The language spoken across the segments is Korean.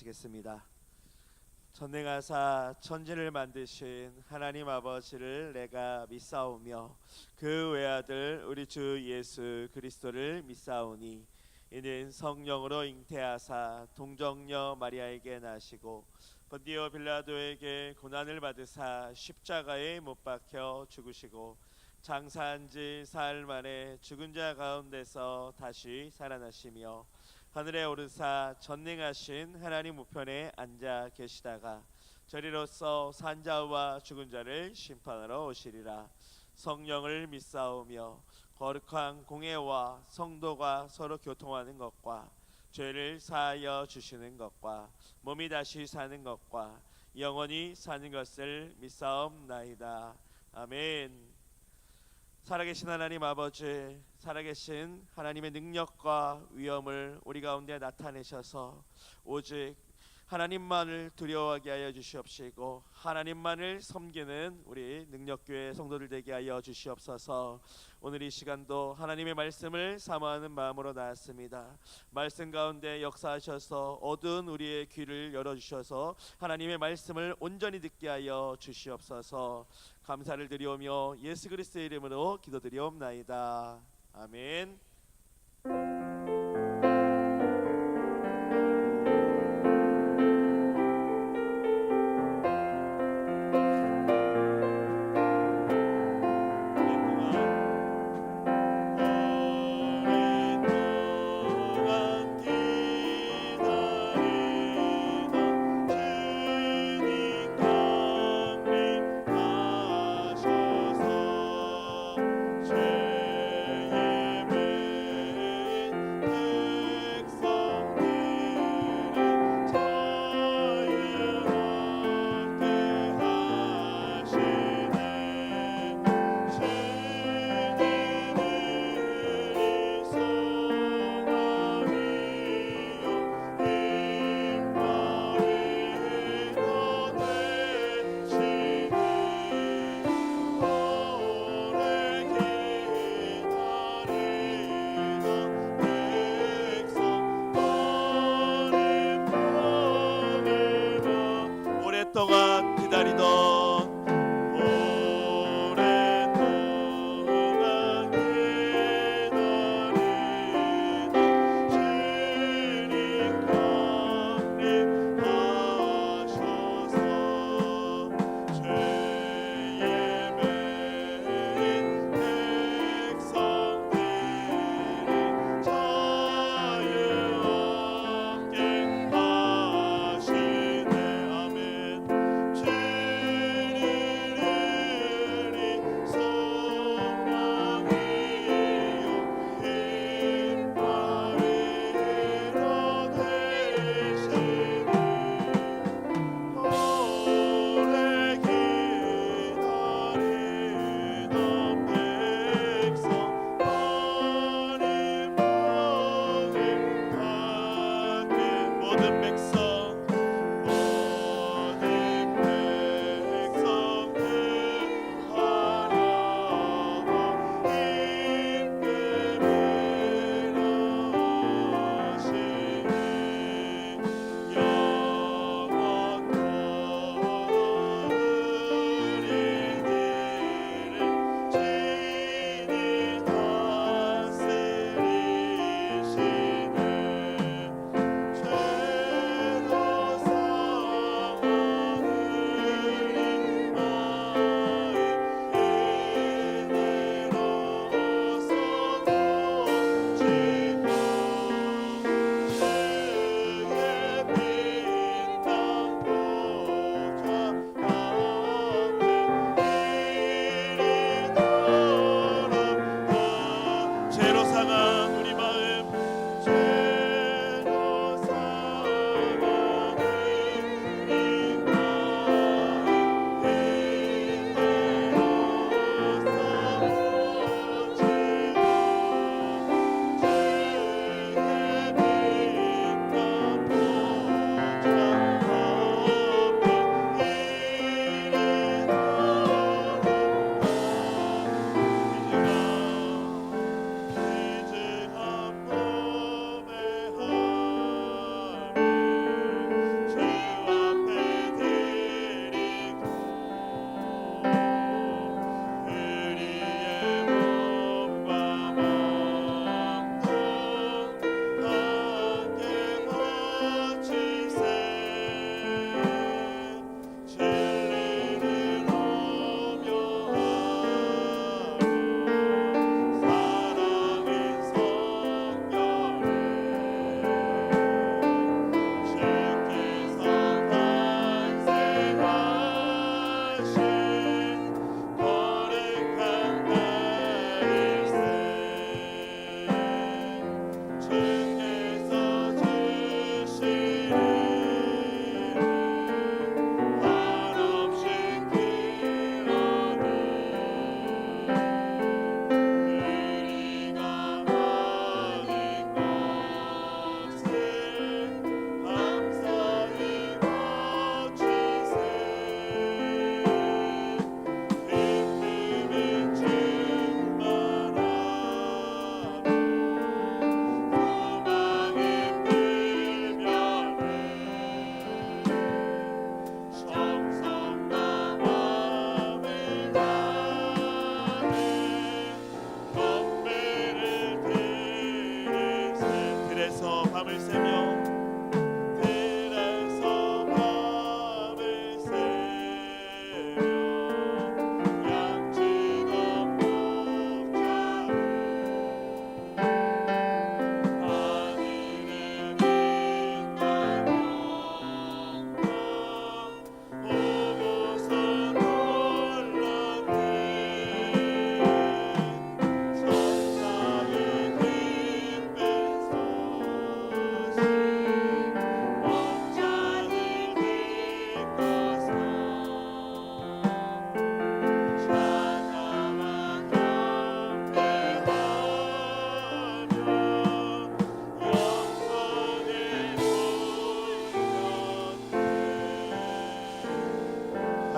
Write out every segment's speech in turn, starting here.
마치겠습니다. 전능하사 천지를 만드신 하나님 아버지를 내가 믿사오며 그 외아들 우리 주 예수 그리스도를 믿사오니 이는 성령으로 잉태하사 동정녀 마리아에게 나시고 본디오 빌라도에게 고난을 받으사 십자가에 못 박혀 죽으시고 장사한 지 사흘 만에 죽은 자 가운데서 다시 살아나시며 하늘에 오르사 전능하신 하나님 우편에 앉아 계시다가 저리로서 산자와 죽은 자를 심판하러 오시리라. 성령을 믿사오며 거룩한 공회와 성도가 서로 교통하는 것과 죄를 사하여 주시는 것과 몸이 다시 사는 것과 영원히 사는 것을 믿사옵나이다. 아멘. 살아계신 하나님 아버지, 살아계신 하나님의 능력과 위엄을 우리 가운데 나타내셔서 오직 하나님만을 두려워하게 하여 주시옵시고 하나님만을 섬기는 우리 능력교회 성도들 되게 하여 주시옵소서. 오늘 이 시간도 하나님의 말씀을 사모하는 마음으로 나왔습니다. 말씀 가운데 역사하셔서 어두운 우리의 귀를 열어주셔서 하나님의 말씀을 온전히 듣게 하여 주시옵소서. 감사를 드리오며 예수 그리스도의 이름으로 기도드리옵나이다. 아멘.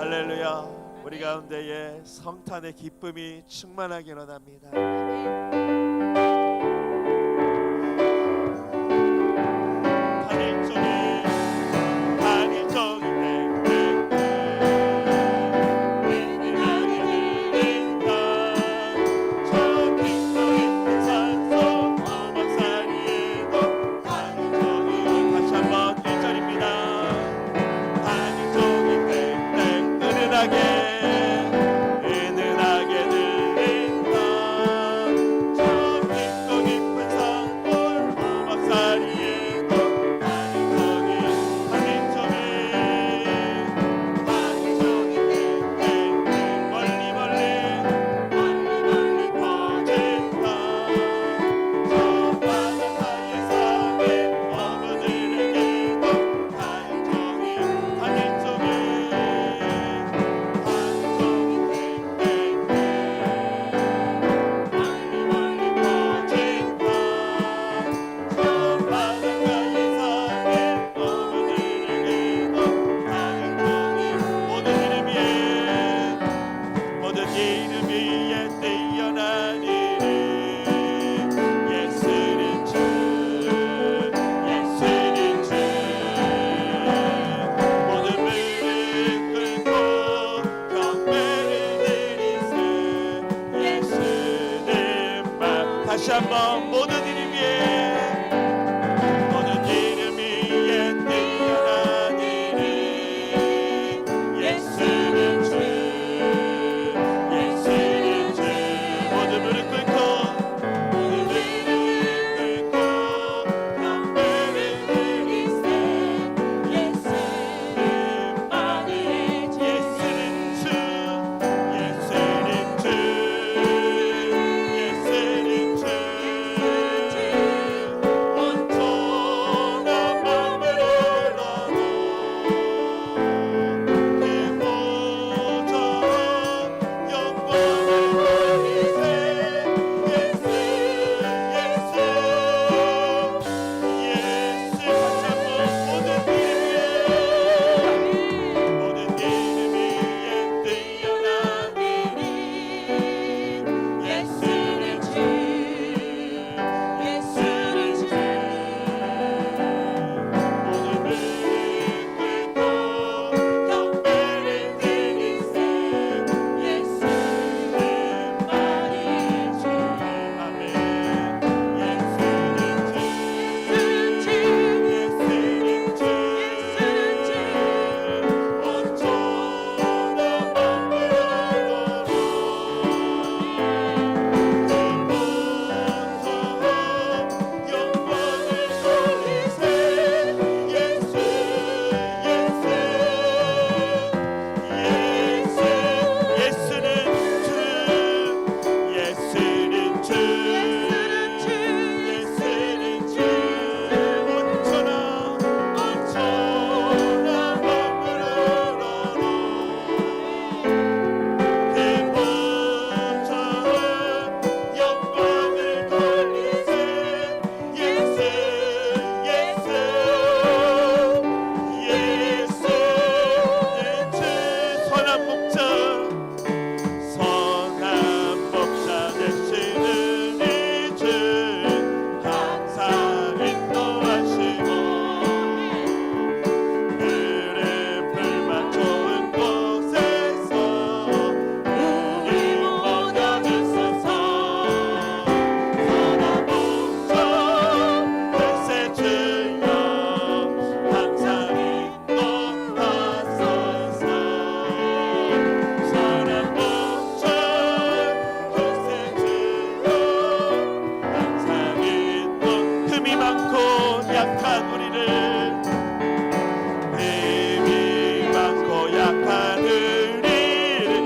할렐루야. 우리 가운데에 성탄의 기쁨이 충만하게 일어납니다. 다시 한번 모든 이름 위에 모든 이름 위에 뛰어난 이름 예수는 주 예수는 주 모든 무릎 꿇고 모든 무릎 꿇고 경배를 드리세 예수님만이 예수는 주 예수는 주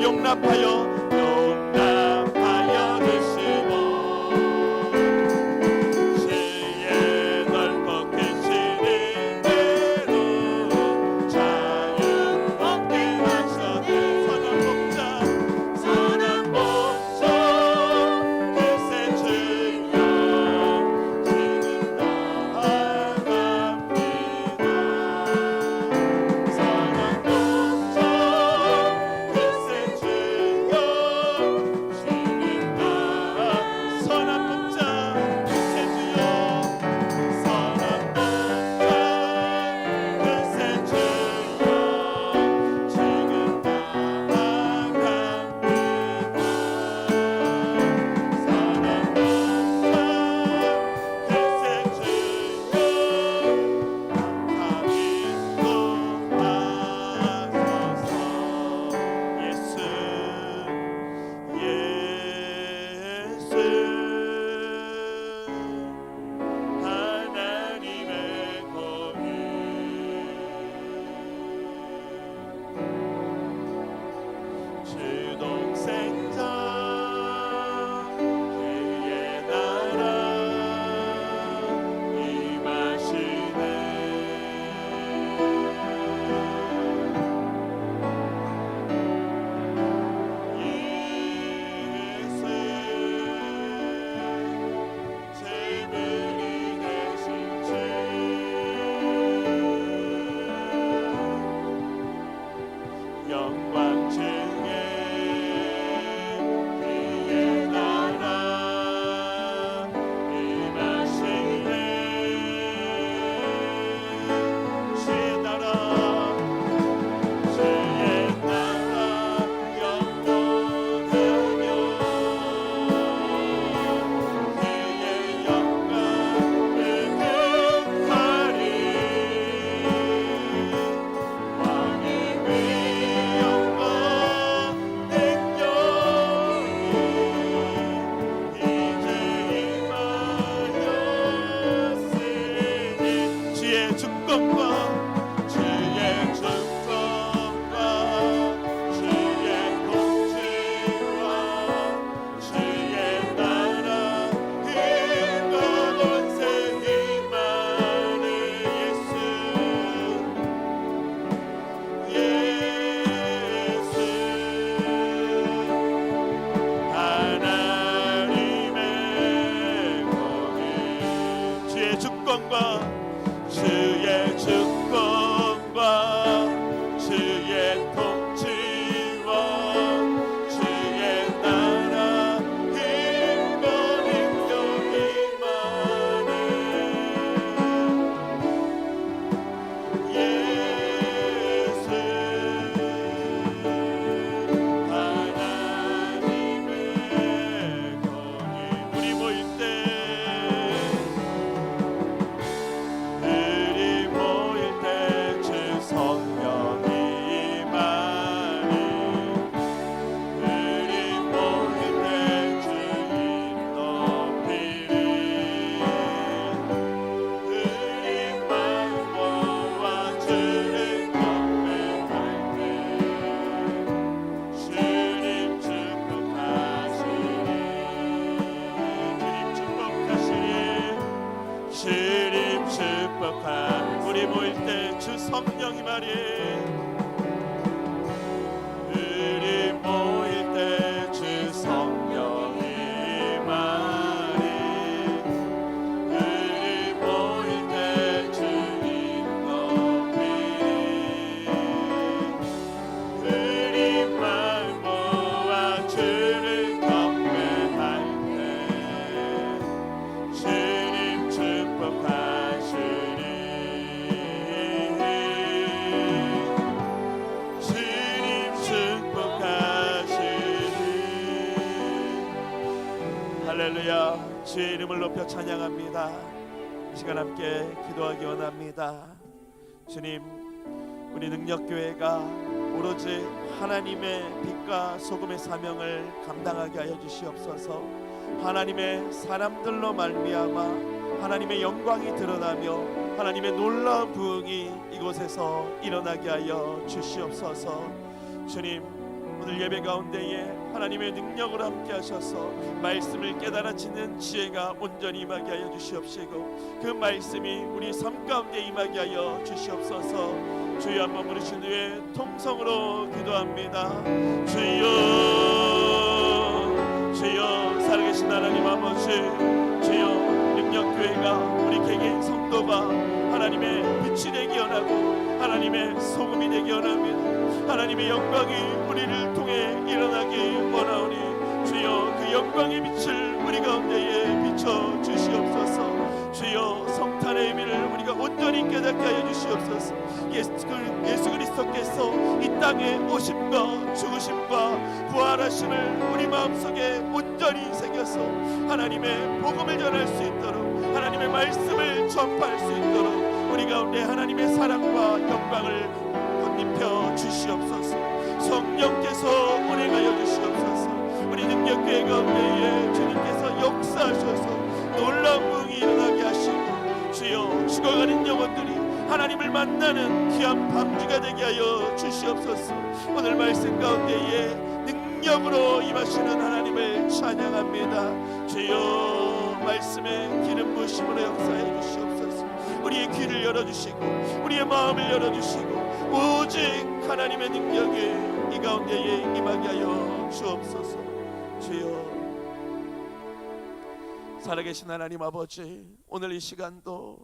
용납하여 주시고 시에 넓고 크시는 대로 자유 얻게 하셔도 선한 목자 글쎄 주여 지금 나아갑니다. 선한 목자 성령이 말이 우리 모일 때 주 성령이 말이 우리 모일 때 주님 높이리 우리 마음 모아 주를 경배할 때 주님 축복하시리 주님 축복하시리. 할렐루야. 주의 이름을 높여 찬양합니다. 이 시간 함께 기도하기 원합니다. 주님, 우리 능력교회가 오로지 하나님의 빛과 소금의 사명을 감당하게 하여 주시옵소서. 하나님의 사람들로 말미암아 하나님의 영광이 드러나며 하나님의 놀라운 부흥이 이곳에서 일어나게 하여 주시옵소서. 주님, 오늘 예배 가운데에 하나님의 능력으로 함께 하셔서 말씀을 깨달아지는 지혜가 온전히 임하게 하여 주시옵시고 그 말씀이 우리 삶 가운데 임하게 하여 주시옵소서. 주여 한번 부르신 후에 통성으로 기도합니다. 주여, 주여, 살아계신 하나님 아버지, 주여, 능력교회가 우리 개개인 성도가 하나님의 빛이 되기 원하고 하나님의 소금이 되기 원합니다. 하나님의 영광이 우리를 통해 일어나기 원하오니 주여, 그 영광의 빛을 우리 가운데에 비춰 주시옵소서. 주여, 성탄의 의미를 우리가 온전히 깨닫게 하여 주시옵소서. 예수 그리스도께서 이 땅에 오심과 죽으심과 부활하심을 우리 마음속에 온전히 새겨서 하나님의 복음을 전할 수 있도록 하나님의 말씀을 전파할 수 있도록 우리 가운데 하나님의 사랑과 영광을 꽃입혀 주시옵소서. 성령께서 운행하여 주시옵소서. 우리 능력교회 가운데에 주님께서 역사하셔서 놀라운 부흥이 일어나게 하시고 주여, 죽어가는 영혼들이 하나님을 만나는 귀한 방주가 되게 하여 주시옵소서. 오늘 말씀 가운데에 능력으로 임하시는 하나님을 찬양합니다. 주여, 말씀의 기름 부으심으로 역사해 주시옵소서. 우리의 귀를 열어주시고 우리의 마음을 열어주시고 오직 하나님의 능력이 이 가운데에 임하게 하여 주옵소서. 주여, 살아계신 하나님 아버지, 오늘 이 시간도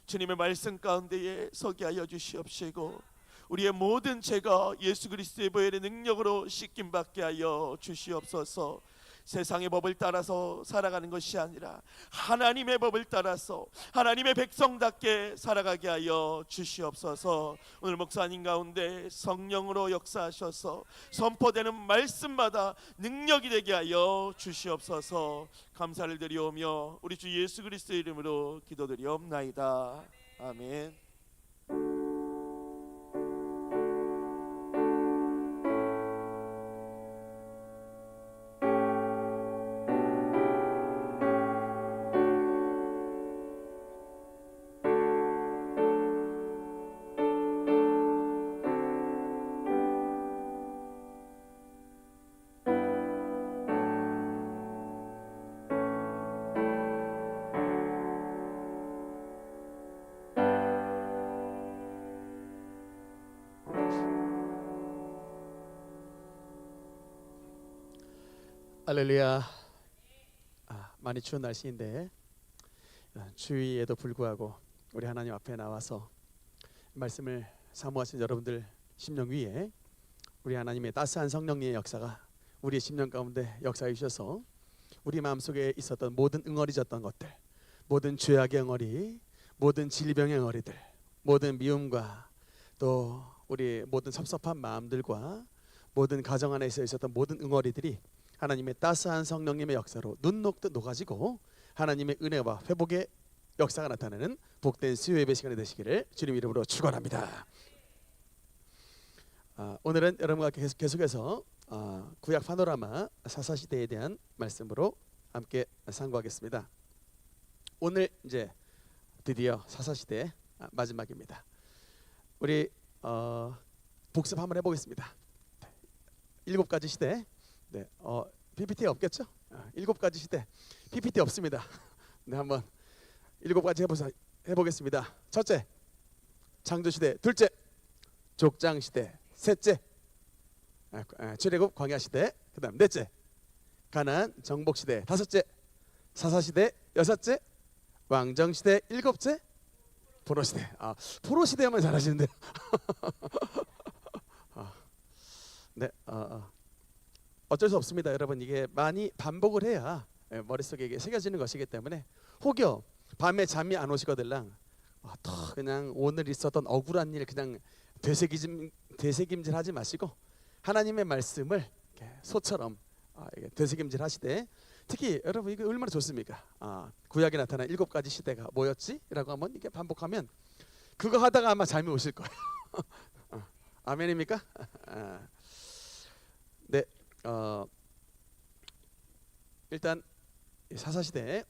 주님의 말씀 가운데에 서게 하여 주시옵시고 우리의 모든 죄가 예수 그리스도의 보혈의 능력으로 씻김 받게 하여 주시옵소서. 세상의 법을 따라서 살아가는 것이 아니라 하나님의 법을 따라서 하나님의 백성답게 살아가게 하여 주시옵소서. 오늘 목사님 가운데 성령으로 역사하셔서 선포되는 말씀마다 능력이 되게 하여 주시옵소서. 감사를 드리오며 우리 주 예수 그리스도의 이름으로 기도드리옵나이다. 아멘. 할렐루야. 많이 추운 날씨인데 추위에도 불구하고 우리 하나님 앞에 나와서 말씀을 사모하신 여러분들 심령 위에 우리 하나님의 따스한 성령님의 역사가 우리의 심령 가운데 역사해 주셔서 우리 마음속에 있었던 모든 응어리졌던 것들, 모든 죄악의 응어리, 모든 질병의 응어리들, 모든 미움과 또 우리 모든 섭섭한 마음들과 모든 가정 안에서 있었던 모든 응어리들이 하나님의 따스한 성령님의 역사로 눈 녹듯 녹아지고 하나님의 은혜와 회복의 역사가 나타나는 복된 수요 예배 시간이 되시기를 주님 이름으로 축원합니다. 오늘은 여러분과 계속해서 구약 파노라마 사사시대에 대한 말씀으로 함께 상고하겠습니다. 오늘 이제 드디어 사사시대 마지막입니다. 우리 복습 한번 해보겠습니다. 7가지 시대. 네, PPT 없겠죠? 7가지 시대 PPT 없습니다. 네, 한번 7가지 해보겠습니다. 첫째, 창조시대. 둘째, 족장 시대 셋째, 출애굽 광야 시대 그다음 넷째, 가나안 정복 시대 다섯째, 사사 시대 여섯째, 왕정 시대 일곱째, 포로 시대. 포로 시대만 잘하시는데요. 네, 어쩔 수 없습니다, 여러분. 이게 많이 반복을 해야 머릿속에 이게 새겨지는 것이기 때문에 혹여 밤에 잠이 안 오시거들랑 또 그냥 오늘 있었던 억울한 일 그냥 되새김질하지 마시고 하나님의 말씀을 이렇게 소처럼 되새김질 하시되, 특히 여러분 이거 얼마나 좋습니까? 구약에 나타난 7가지 시대가 뭐였지? 라고 한번 이렇게 반복하면 그거 하다가 아마 잠이 오실 거예요. 아멘입니까? 네, 일단 사사시대,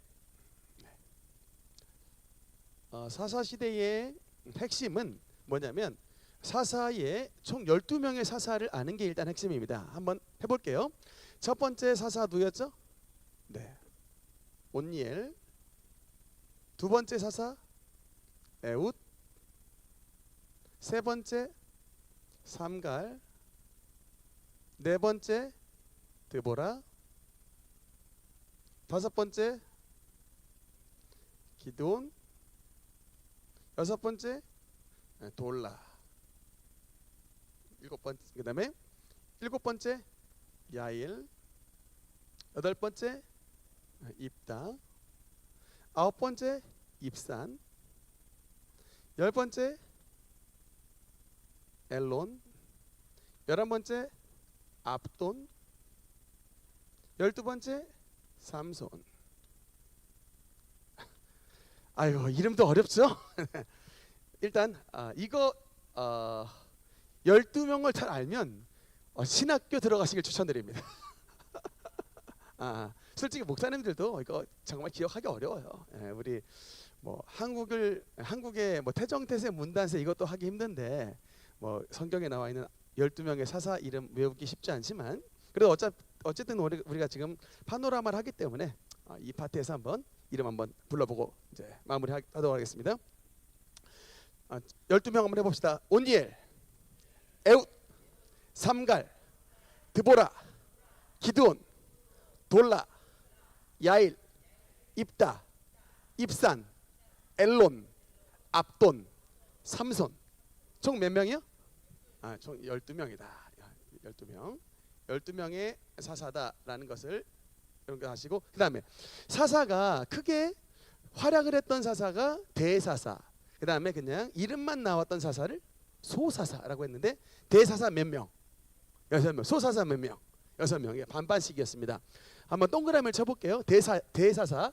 사사시대의 핵심은 뭐냐면 사사의 총 12명의 사사를 아는 게 일단 핵심입니다. 한번 해볼게요. 첫 번째 사사 누구였죠? 네, 온니엘. 두 번째 사사 에훗. 세 번째 삼갈. 네 번째 드보라. 다섯 번째 기드온. 여섯 번째 돌라. 그다음에 일곱 번째 야일. 여덟 번째 입다. 아홉 번째 입산. 열 번째 엘론. 11번째 압돈. 12번째 삼손. 아이고, 이름도 어렵죠? 일단 이거 12명을 잘 알면 신학교 들어가시길 추천드립니다. 솔직히 목사님들도 이거 정말 기억하기 어려워요. 우리 뭐 한국의 뭐 태정태세 문단세 이것도 하기 힘든데 뭐 성경에 나와 있는 12명의 사사 이름 외우기 쉽지 않지만, 그래도 어쨌든 우리가 지금 파노라마를 하기 때문에 이 파트에서 한번 이름 한번 불러보고 이제 마무리하도록 하겠습니다. 12명 한번 해봅시다. 온니엘, 에훗, 삼갈, 드보라, 기드온, 돌라, 야일, 입다, 입산, 엘론, 압돈, 삼손. 총 몇 명이요? 총 12명이다. 12명. 12명의 사사다라는 것을 여러분 아시고, 그 다음에 사사가 크게 활약을 했던 사사가 대사사, 그 다음에 그냥 이름만 나왔던 사사를 소사사라고 했는데, 대사사 몇 명? 6명. 소사사 몇 명? 6명. 반반씩이었습니다. 한번 동그라미를 쳐볼게요. 대사사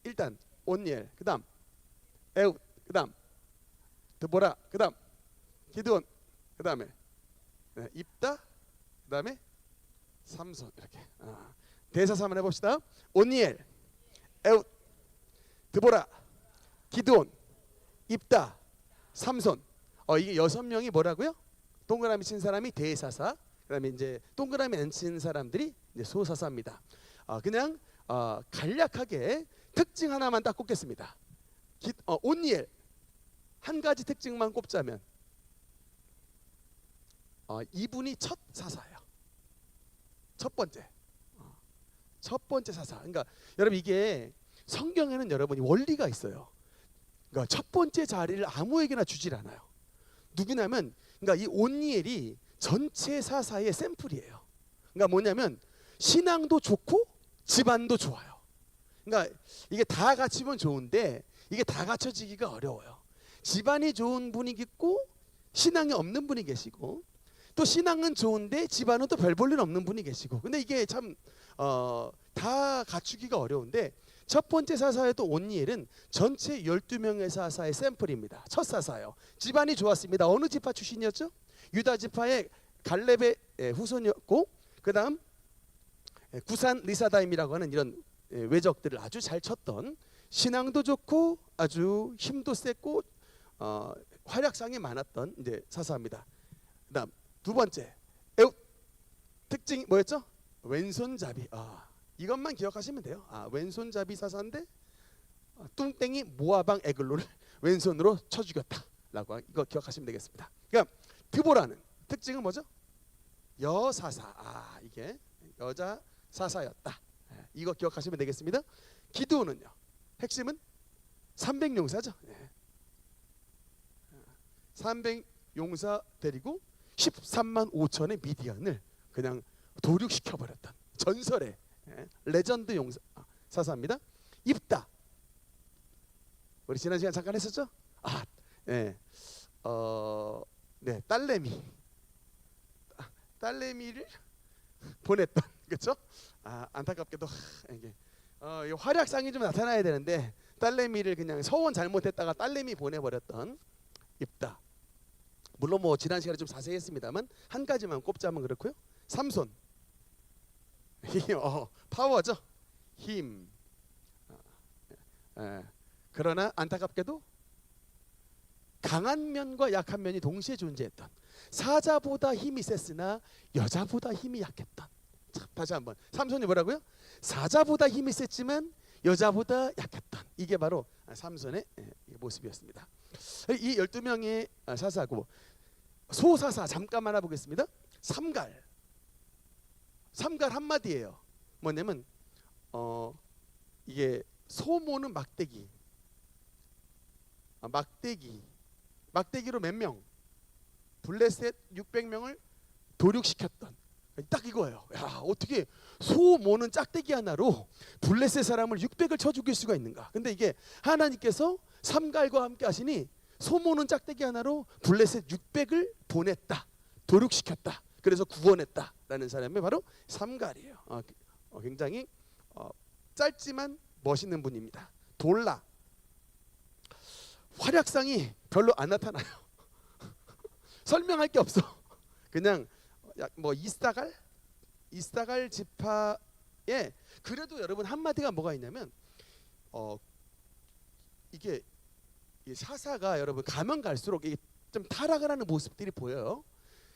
일단 온니엘, 그 다음 에훗, 그 다음 드보라, 그 다음 기드온, 그 다음에 입다, 그 다음에 삼손. 이렇게 대사사 한번 해봅시다. 온니엘, 에훗, 드보라, 기드온, 입다, 삼손. 이게 6명이 뭐라고요? 동그라미 친 사람이 대사사, 그다음에 이제 동그라미 안 친 사람들이 이제 소사사입니다. 그냥 간략하게 특징 하나만 딱 꼽겠습니다. 온니엘 한 가지 특징만 꼽자면 이분이 첫 사사예요. 첫 번째 사사. 그러니까 여러분 이게 성경에는 여러분이 원리가 있어요. 그러니까 첫 번째 자리를 아무에게나 주질 않아요. 누구냐면 그러니까 이 온니엘이 전체 사사의 샘플이에요. 그러니까 뭐냐면 신앙도 좋고 집안도 좋아요. 그러니까 이게 다 갖추면 좋은데 이게 다 갖춰지기가 어려워요. 집안이 좋은 분이 있고 신앙이 없는 분이 계시고, 또 신앙은 좋은데 집안은 또 별 볼 일 없는 분이 계시고, 근데 이게 참 다 갖추기가 어려운데, 첫 번째 사사에도 온니엘은 전체 12명의 사사의 샘플입니다. 첫 사사요. 집안이 좋았습니다. 어느 지파 출신이었죠? 유다 지파의 갈렙의 후손이었고, 그 다음 구산 리사다임이라고 하는 이런 외적들을 아주 잘 쳤던, 신앙도 좋고 아주 힘도 셌고 활약상이 많았던 이제 사사입니다. 그다음 두 번째 에훗. 특징이 뭐였죠? 왼손잡이. 이것만 기억하시면 돼요. 왼손잡이 사사인데 뚱땡이 모아방 에글로를 왼손으로 쳐 죽였다 있다라고 이거 기억하시면 되겠습니다. 그러니까 드보라는 특징은 뭐죠? 여사사. 이게 여자 사사였다. 이거 기억하시면 되겠습니다. 기드온은요. 핵심은 300용사죠. 300용사 데리고 13만 5천의 미디안을 그냥 도륙시켜버렸던 전설의 레전드 용사 사사입니다. 입다. 우리 지난 시간 잠깐 했었죠? 딸내미를 보냈던, 그렇죠? 안타깝게도 이게 이 활약상이 좀 나타나야 되는데 딸내미를 그냥 서원 잘못했다가 딸내미 보내버렸던 입다. 물론 뭐 지난 시간에 좀 자세히 했습니다만 한 가지만 꼽자면 그렇고요. 삼손. 파워죠. 힘. 그러나 안타깝게도 강한 면과 약한 면이 동시에 존재했던, 사자보다 힘이 셌으나 여자보다 힘이 약했던. 다시 한번, 삼손이 뭐라고요? 사자보다 힘이 셌지만 여자보다 약했던. 이게 바로 삼손의 모습이었습니다. 이 12명의 사사고, 소사사 잠깐만 알아보겠습니다. 삼갈 한마디예요. 뭐냐면 이게 소모는 막대기로 몇 명? 블레셋 600명을 도륙시켰던, 딱 이거예요. 야, 어떻게 소모는 짝대기 하나로 블레셋 사람을 600을 쳐 죽일 수가 있는가? 근데 이게 하나님께서 삼갈과 함께 하시니 소모는 짝대기 하나로 블레셋 600을 보냈다, 도륙시켰다. 그래서 구원했다라는 사람이 바로 삼갈이에요. 굉장히 짧지만 멋있는 분입니다. 돌라. 활약상이 별로 안 나타나요. 설명할 게 없어. 그냥 뭐 이스다갈 지파에, 그래도 여러분 한마디가 뭐가 있냐면 이게 사사가 여러분 가면 갈수록 이게 좀 타락을 하는 모습들이 보여요.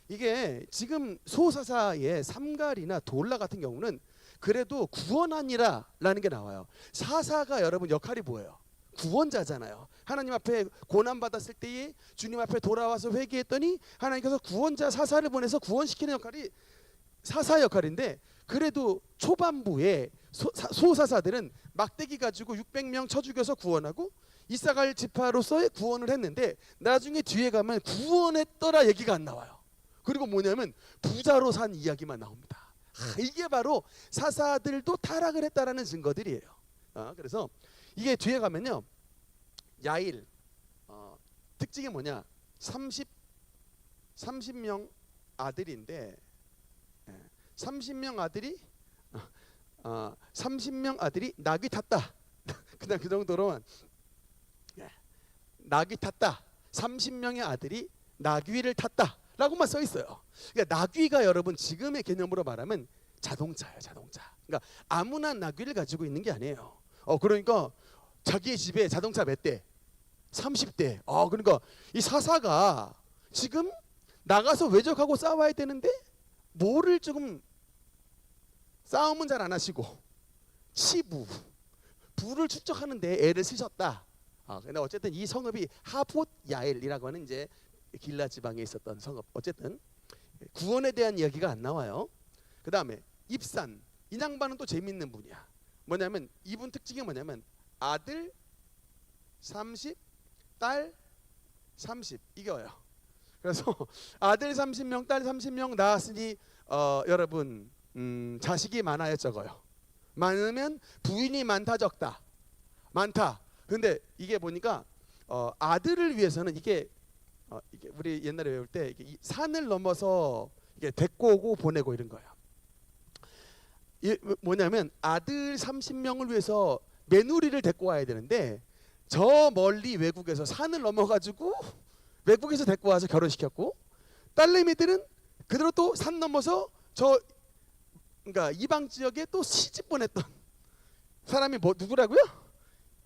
이게 지금 소사사의 삼갈이나 돌라 같은 경우는 그래도 구원하니라라는 게 나와요. 사사가 여러분 역할이 뭐예요? 구원자잖아요. 하나님 앞에 고난 받았을 때에 주님 앞에 돌아와서 회개했더니 하나님께서 구원자 사사를 보내서 구원시키는 역할이 사사 역할인데, 그래도 초반부에 소사사들은 막대기 가지고 600명 쳐 죽여서 구원하고 이사갈 지파로서의 구원을 했는데, 나중에 뒤에 가면 구원했더라 얘기가 안 나와요. 그리고 뭐냐면 부자로 산 이야기만 나옵니다. 이게 바로 사사들도 타락을 했다라는 증거들이에요. 그래서 이게 뒤에 가면요, 야일 특징이 뭐냐, 30명 아들인데 30명 아들이 낙이 탔다. 그냥 그 정도로만 낙이 탔다. 30명의 아들이 나귀를 탔다 라고만 써 있어요. 그러니까 나귀가 여러분 지금의 개념으로 말하면 자동차예요. 자동차. 그러니까 아무나 나귀를 가지고 있는 게 아니에요. 그러니까 자기의 집에 자동차 몇 대? 30대. 그러니까 이 사사가 지금 나가서 외적하고 싸워야 되는데 뭐를 조금 싸움은 잘 안 하시고 부를 축적하는데 애를 쓰셨다. 근데 어쨌든 이 성읍이 하봇 야엘이라고 하는 이제 길라 지방에 있었던 성읍. 어쨌든 구원에 대한 이야기가 안 나와요. 그 다음에 입산. 이 양반은 또 재밌는 분이야. 뭐냐면 이분 특징이 뭐냐면 아들 30, 딸 30 이거예요. 그래서 아들 30명, 딸 30명 낳았으니 여러분 자식이 많아요, 적어요? 많으면 부인이 많다, 적다? 많다. 근데 이게 보니까 아들을 위해서는 이게 우리 옛날에 외울 때 이게 산을 넘어서 이게 데리고 오고 보내고 이런 거예요. 뭐냐면 아들 30명을 위해서 며느리를 데리고 와야 되는데 저 멀리 외국에서 산을 넘어가지고 외국에서 데리고 와서 결혼시켰고, 딸내미들은 그대로 또 산 넘어서 그러니까 이방 지역에 또 시집 보냈던 사람이 누구라고요?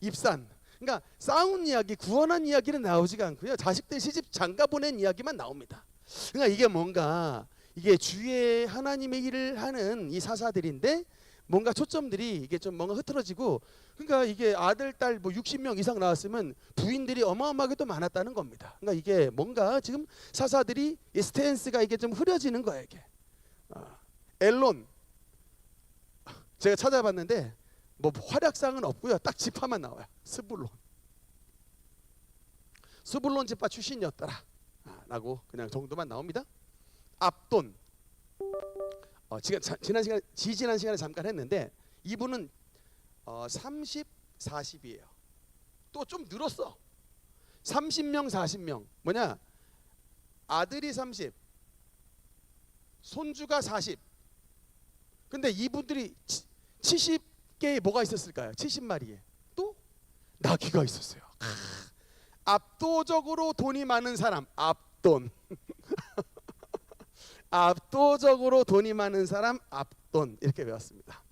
입산. 그러니까 싸운 이야기, 구원한 이야기는 나오지가 않고요. 자식들 시집 장가 보낸 이야기만 나옵니다. 그러니까 이게 뭔가 이게 주의 하나님의 일을 하는 이 사사들인데 뭔가 초점들이 이게 좀 뭔가 흐트러지고, 그러니까 이게 아들 딸 뭐 60명 이상 나왔으면 부인들이 어마어마하게 또 많았다는 겁니다. 그러니까 이게 뭔가 지금 사사들이 이 스탠스가 이게 좀 흐려지는 거예요. 이게 엘론, 제가 찾아봤는데 뭐 활약상은 없고요. 딱 지파만 나와요. 스불론 지파 출신이었더라 라고 그냥 정도만 나옵니다. 압돈, 지난 시간에 잠깐 했는데 이분은 30, 40이에요. 또 좀 늘었어. 30명, 40명. 뭐냐? 아들이 30, 손주가 40. 근데 이분들이 70개에 뭐가 있었을까요? 70마리에 또 나귀가 있었어요. 압도적으로 돈이 많은 사람, 압돈. 압도적으로 돈이 많은 사람, 압돈. 이렇게 배웠습니다.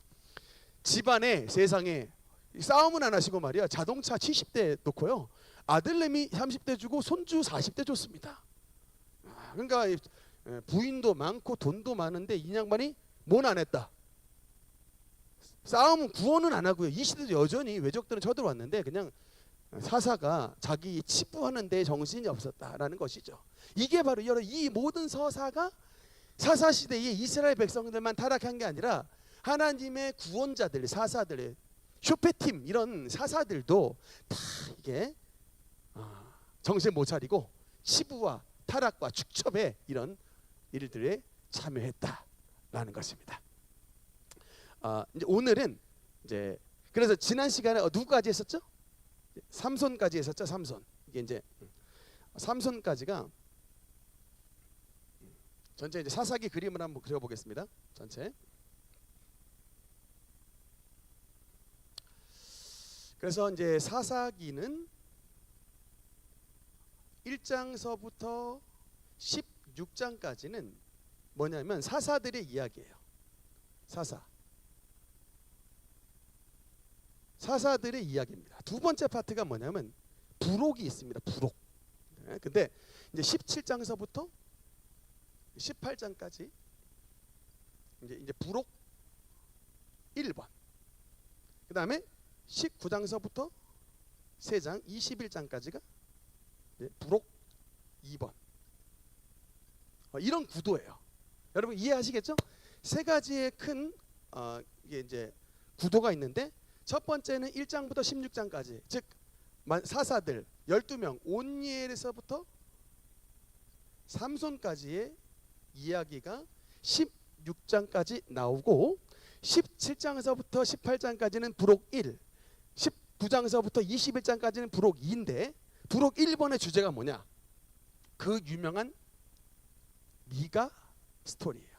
집안에 세상에 싸움은 안 하시고 말이야, 자동차 70대 놓고요, 아들내미 30대 주고 손주 40대 줬습니다. 그러니까 부인도 많고 돈도 많은데 이 양반이 뭔 안 했다. 싸움은 구원은 안 하고요. 이 시대도 여전히 외적들은 쳐들어왔는데 그냥 사사가 자기 치부하는 데 정신이 없었다라는 것이죠. 이게 바로 여러분, 이 모든 서사가 사사 시대의 이스라엘 백성들만 타락한 게 아니라 하나님의 구원자들, 사사들, 쇼페팀 이런 사사들도 다 이게 정신 못 차리고 치부와 타락과 축첩에 이런 일들에 참여했다라는 것입니다. 이제 오늘은 이제 그래서 지난 시간에 누구까지 했었죠? 삼손까지 했었죠. 삼손. 이게 이제 삼손까지가 전체 이제 사사기 그림을 한번 그려보겠습니다. 전체. 그래서 이제 사사기는 1장서부터 16장까지는 뭐냐면 사사들의 이야기예요. 사사들의 이야기입니다. 두 번째 파트가 뭐냐면 부록이 있습니다. 부록. 근데 이제 17장서부터 18장까지 이제 부록 1번. 그다음에 19장서부터 3장 21장까지가 부록 2번. 이런 구도예요. 여러분 이해하시겠죠? 세 가지의 큰 이게 이제 구도가 있는데, 첫 번째는 1장부터 16장까지, 즉 사사들 12명 온니엘에서부터 삼손까지의 이야기가 16장까지 나오고, 17장에서부터 18장까지는 부록 1, 19장에서부터 21장까지는 부록 2인데, 부록 1번의 주제가 뭐냐? 그 유명한 미가 스토리예요.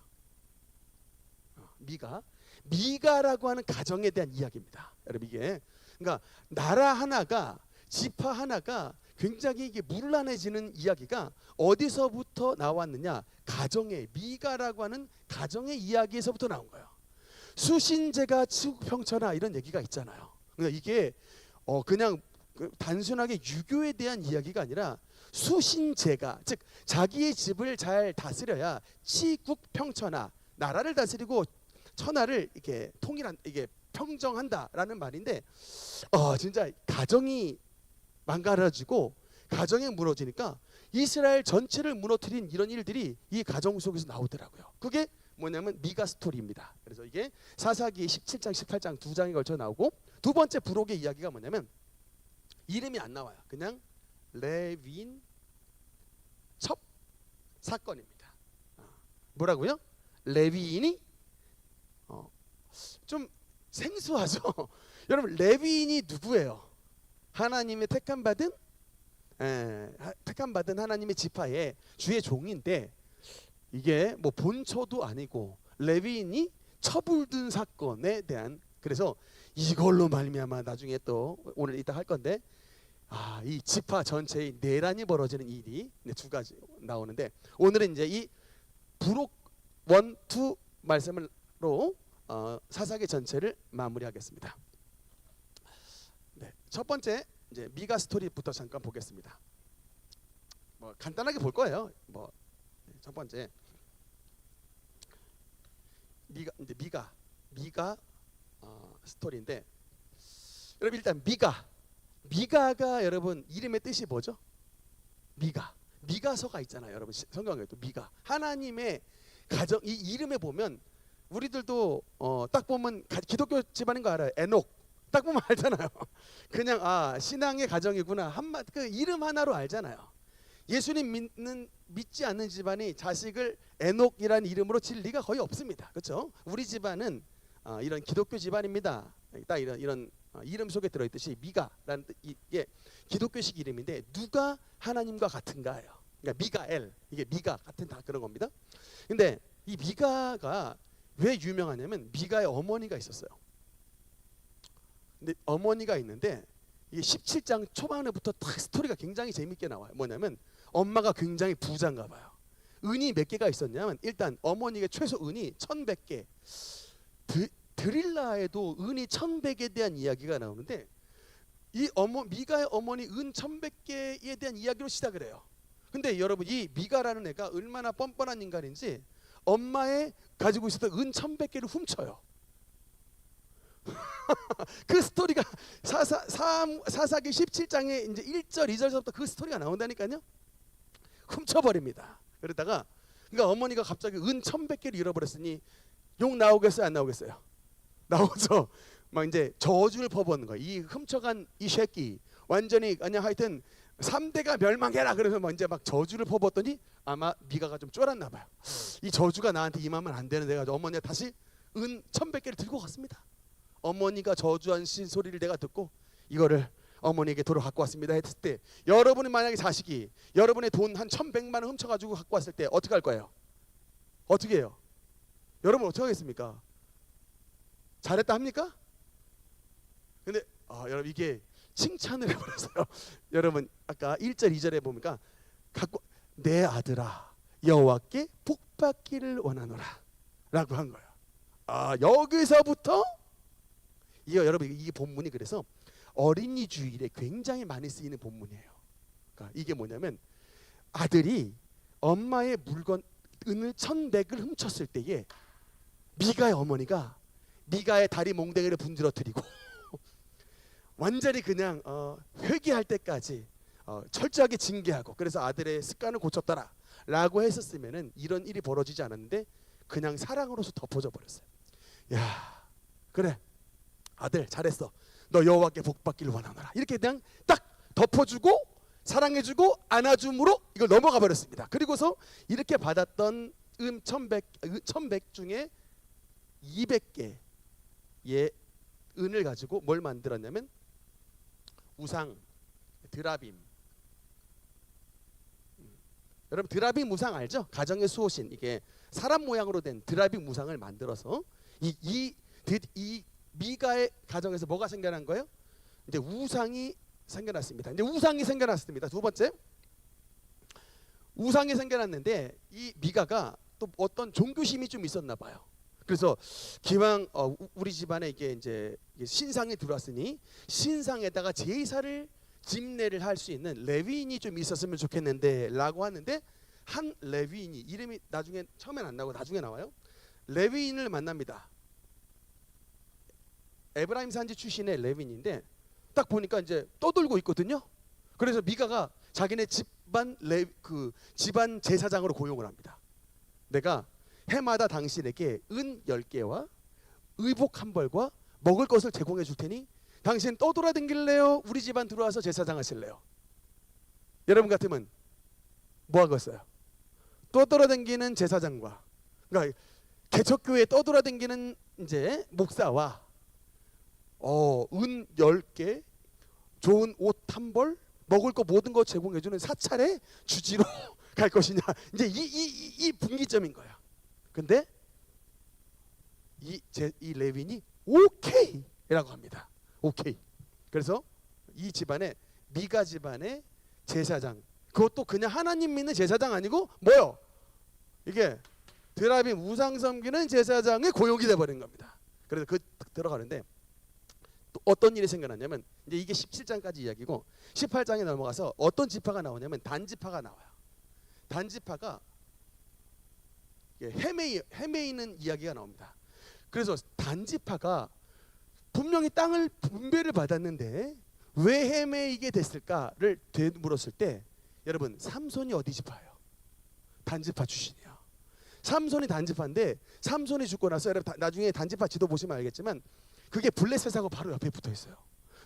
미가라고 하는 가정에 대한 이야기입니다. 여러분 이게 그러니까 나라 하나가, 지파 하나가 굉장히 이게 문란해지는 이야기가 어디서부터 나왔느냐? 가정의, 미가라고 하는 가정의 이야기에서부터 나온 거예요. 수신제가 치국평천하 이런 얘기가 있잖아요. 그러니까 이게 그냥 단순하게 유교에 대한 이야기가 아니라 수신제가, 즉 자기의 집을 잘 다스려야 치국평천하, 나라를 다스리고 천하를 이렇게 통일한, 이게 평정한다라는 말인데, 진짜 가정이 망가져지고 가정이 무너지니까 이스라엘 전체를 무너뜨린 이런 일들이 이 가정 속에서 나오더라고요. 그게 뭐냐면 미가 스토리입니다. 그래서 이게 사사기 17장, 18장 두 장에 걸쳐 나오고, 두 번째 부록의 이야기가 뭐냐면 이름이 안 나와요. 그냥 레위인 첩 사건입니다. 뭐라고요? 레위인이 좀 생소하죠. 여러분 레위인이 누구예요? 하나님의 택함받은 하나님의 지파의 주의 종인데, 이게 뭐 본처도 아니고 레위인이 처불든 사건에 대한, 그래서 이걸로 말미암아 나중에 또 오늘 이따 할 건데, 이 지파 전체의 내란이 벌어지는 일이 두 가지 나오는데, 오늘은 이제 이 부록 1, 2 말씀으로 사사기 전체를 마무리하겠습니다. 첫 번째 이제 미가 스토리부터 잠깐 보겠습니다. 뭐 간단하게 볼 거예요. 첫 번째 미가 스토리인데, 여러분 일단 미가가 여러분 이름의 뜻이 뭐죠? 미가서가 있잖아요. 여러분 성경에도 미가, 하나님의 가정, 이 이름에 보면 우리들도 딱 보면 기독교 집안인 거 알아요. 에녹 딱 보면 알잖아요. 그냥 신앙의 가정이구나, 그 이름 하나로 알잖아요. 예수님 믿지 않는 집안이 자식을 에녹이라는 이름으로 질 리가 거의 없습니다. 그렇죠? 우리 집안은 이런 기독교 집안입니다. 딱 이런 이름 속에 들어있듯이 미가라는 이게 기독교식 이름인데, 누가 하나님과 같은가요? 그러니까 미가엘, 이게 미가 같은 다 그런 겁니다. 근데 이 미가가 왜 유명하냐면 미가의 어머니가 있었어요. 근데 어머니가 있는데 이게 17장 초반에부터 딱 스토리가 굉장히 재밌게 나와요. 뭐냐면 엄마가 굉장히 부자인가 봐요. 은이 몇 개가 있었냐면, 일단 어머니가 최소 은이 1100개. 드릴라에도 은이 1100에 대한 이야기가 나오는데, 이 미가의 어머니 은 1100개에 대한 이야기로 시작을 해요. 근데 여러분 이 미가라는 애가 얼마나 뻔뻔한 인간인지 엄마의 가지고 있었던 은 1100개를 훔쳐요. 그 스토리가 사사기 17장에 이제 1절 2절부터 그 스토리가 나온다니까요. 훔쳐버립니다. 그러다가 그러니까 어머니가 갑자기 은 1100개를 잃어버렸으니 욕 나오겠어요, 안 나오겠어요? 나오죠. 막 이제 저주를 퍼붓는 거예요. 이 훔쳐간 이 새끼 완전히 그냥 하여튼 3대가 멸망해라. 그래서 막 이제 막 저주를 퍼붓더니 아마 미가가 좀 쫄았나 봐요. 이 저주가 나한테 임하면 안 되는데 가지고 어머니가 다시 은 1100개를 들고 갔습니다. 어머니가 저주한 소리를 내가 듣고 이거를 어머니에게 도로 갖고 왔습니다 했을 때, 여러분이 만약에 자식이 여러분의 돈 한 1100만 원 훔쳐가지고 갖고 왔을 때 어떻게 할 거예요? 어떻게 해요? 여러분 어떻게 하겠습니까? 잘했다 합니까? 근데 여러분 이게 칭찬을 해버렸어요. 여러분 아까 1절 2절에 보니까 내 아들아 여호와께 복받기를 원하노라 라고 한 거예요. 여기서부터 여러분 이 본문이 그래서 어린이 주일에 굉장히 많이 쓰이는 본문이에요. 그러니까 이게 뭐냐면, 아들이 엄마의 물건 은을 1100을 훔쳤을 때에 미가의 어머니가 미가의 다리 몽댕이를 분들어뜨리고 완전히 그냥 회개할 때까지 철저하게 징계하고, 그래서 아들의 습관을 고쳤더라 라고 했었으면은 이런 일이 벌어지지 않았는데 그냥 사랑으로서 덮어져 버렸어요. 야, 그래 아들 잘했어, 너 여호와께 복받기를 원하노라, 이렇게 그냥 딱 덮어주고 사랑해주고 안아줌으로 이걸 넘어가 버렸습니다. 그리고서 이렇게 받았던 1100 중에 200개의 은을 가지고 뭘 만들었냐면 우상, 드라빔. 여러분 드라빔 우상 알죠? 가정의 수호신, 이게 사람 모양으로 된 드라빔 우상을 만들어서 이 미가의 가정에서 뭐가 생겨난 거예요? 이제 우상이 생겨났습니다. 이제 우상이 생겨났습니다. 두 번째, 우상이 생겨났는데 이 미가가 또 어떤 종교심이 좀 있었나 봐요. 그래서 기왕 우리 집안에 이게 이제 신상이 들어왔으니 신상에다가 제사를 집례를 할 수 있는 레위인이 좀 있었으면 좋겠는데라고 하는데, 한 레위인이 이름이 나중에 처음엔 안 나오고 나중에 나와요. 레위인을 만납니다. 에브라임 산지 출신의 레위인인데 딱 보니까 이제 떠들고 있거든요. 그래서 미가가 자기네 집안 제사장으로 고용을 합니다. 내가 해마다 당신에게 은 10개와 의복 한 벌과 먹을 것을 제공해 줄 테니 당신 떠돌아다닐래요? 우리 집안 들어와서 제사장 하실래요? 여러분 같으면 뭐 하겠어요? 떠돌아다니는 제사장과, 그러니까 개척교회에 떠돌아다니는 이제 목사와 은 10개, 좋은 옷 한 벌, 먹을 거 모든 거 제공해 주는 사찰의 주지로 갈 것이냐, 이제 이 분기점인 거야. 근데 이 레윈이 오케이라고 합니다. 오케이. 그래서 이 집안에 미가 집안의 제사장, 그것도 그냥 하나님 믿는 제사장 아니고 뭐요? 이게 드라빔 우상 섬기는 제사장의 고용이 돼 버린 겁니다. 그래서 들어가는데 또 어떤 일이 생겨났냐면, 이제 이게 17장까지 이야기고 18장에 넘어가서 어떤 지파가 나오냐면 단지파가 나와요. 단지파가 헤매이는 이야기가 나옵니다. 그래서 단지파가 분명히 땅을 분배를 받았는데 왜 헤매이게 됐을까를 되물었을 때 여러분 삼손이 어디 지파예요? 단지파 출신이야. 삼손이 단지파인데 삼손이 죽고 나서 여러분 나중에 단지파 지도 보시면 알겠지만 그게 블레셋하고 바로 옆에 붙어 있어요.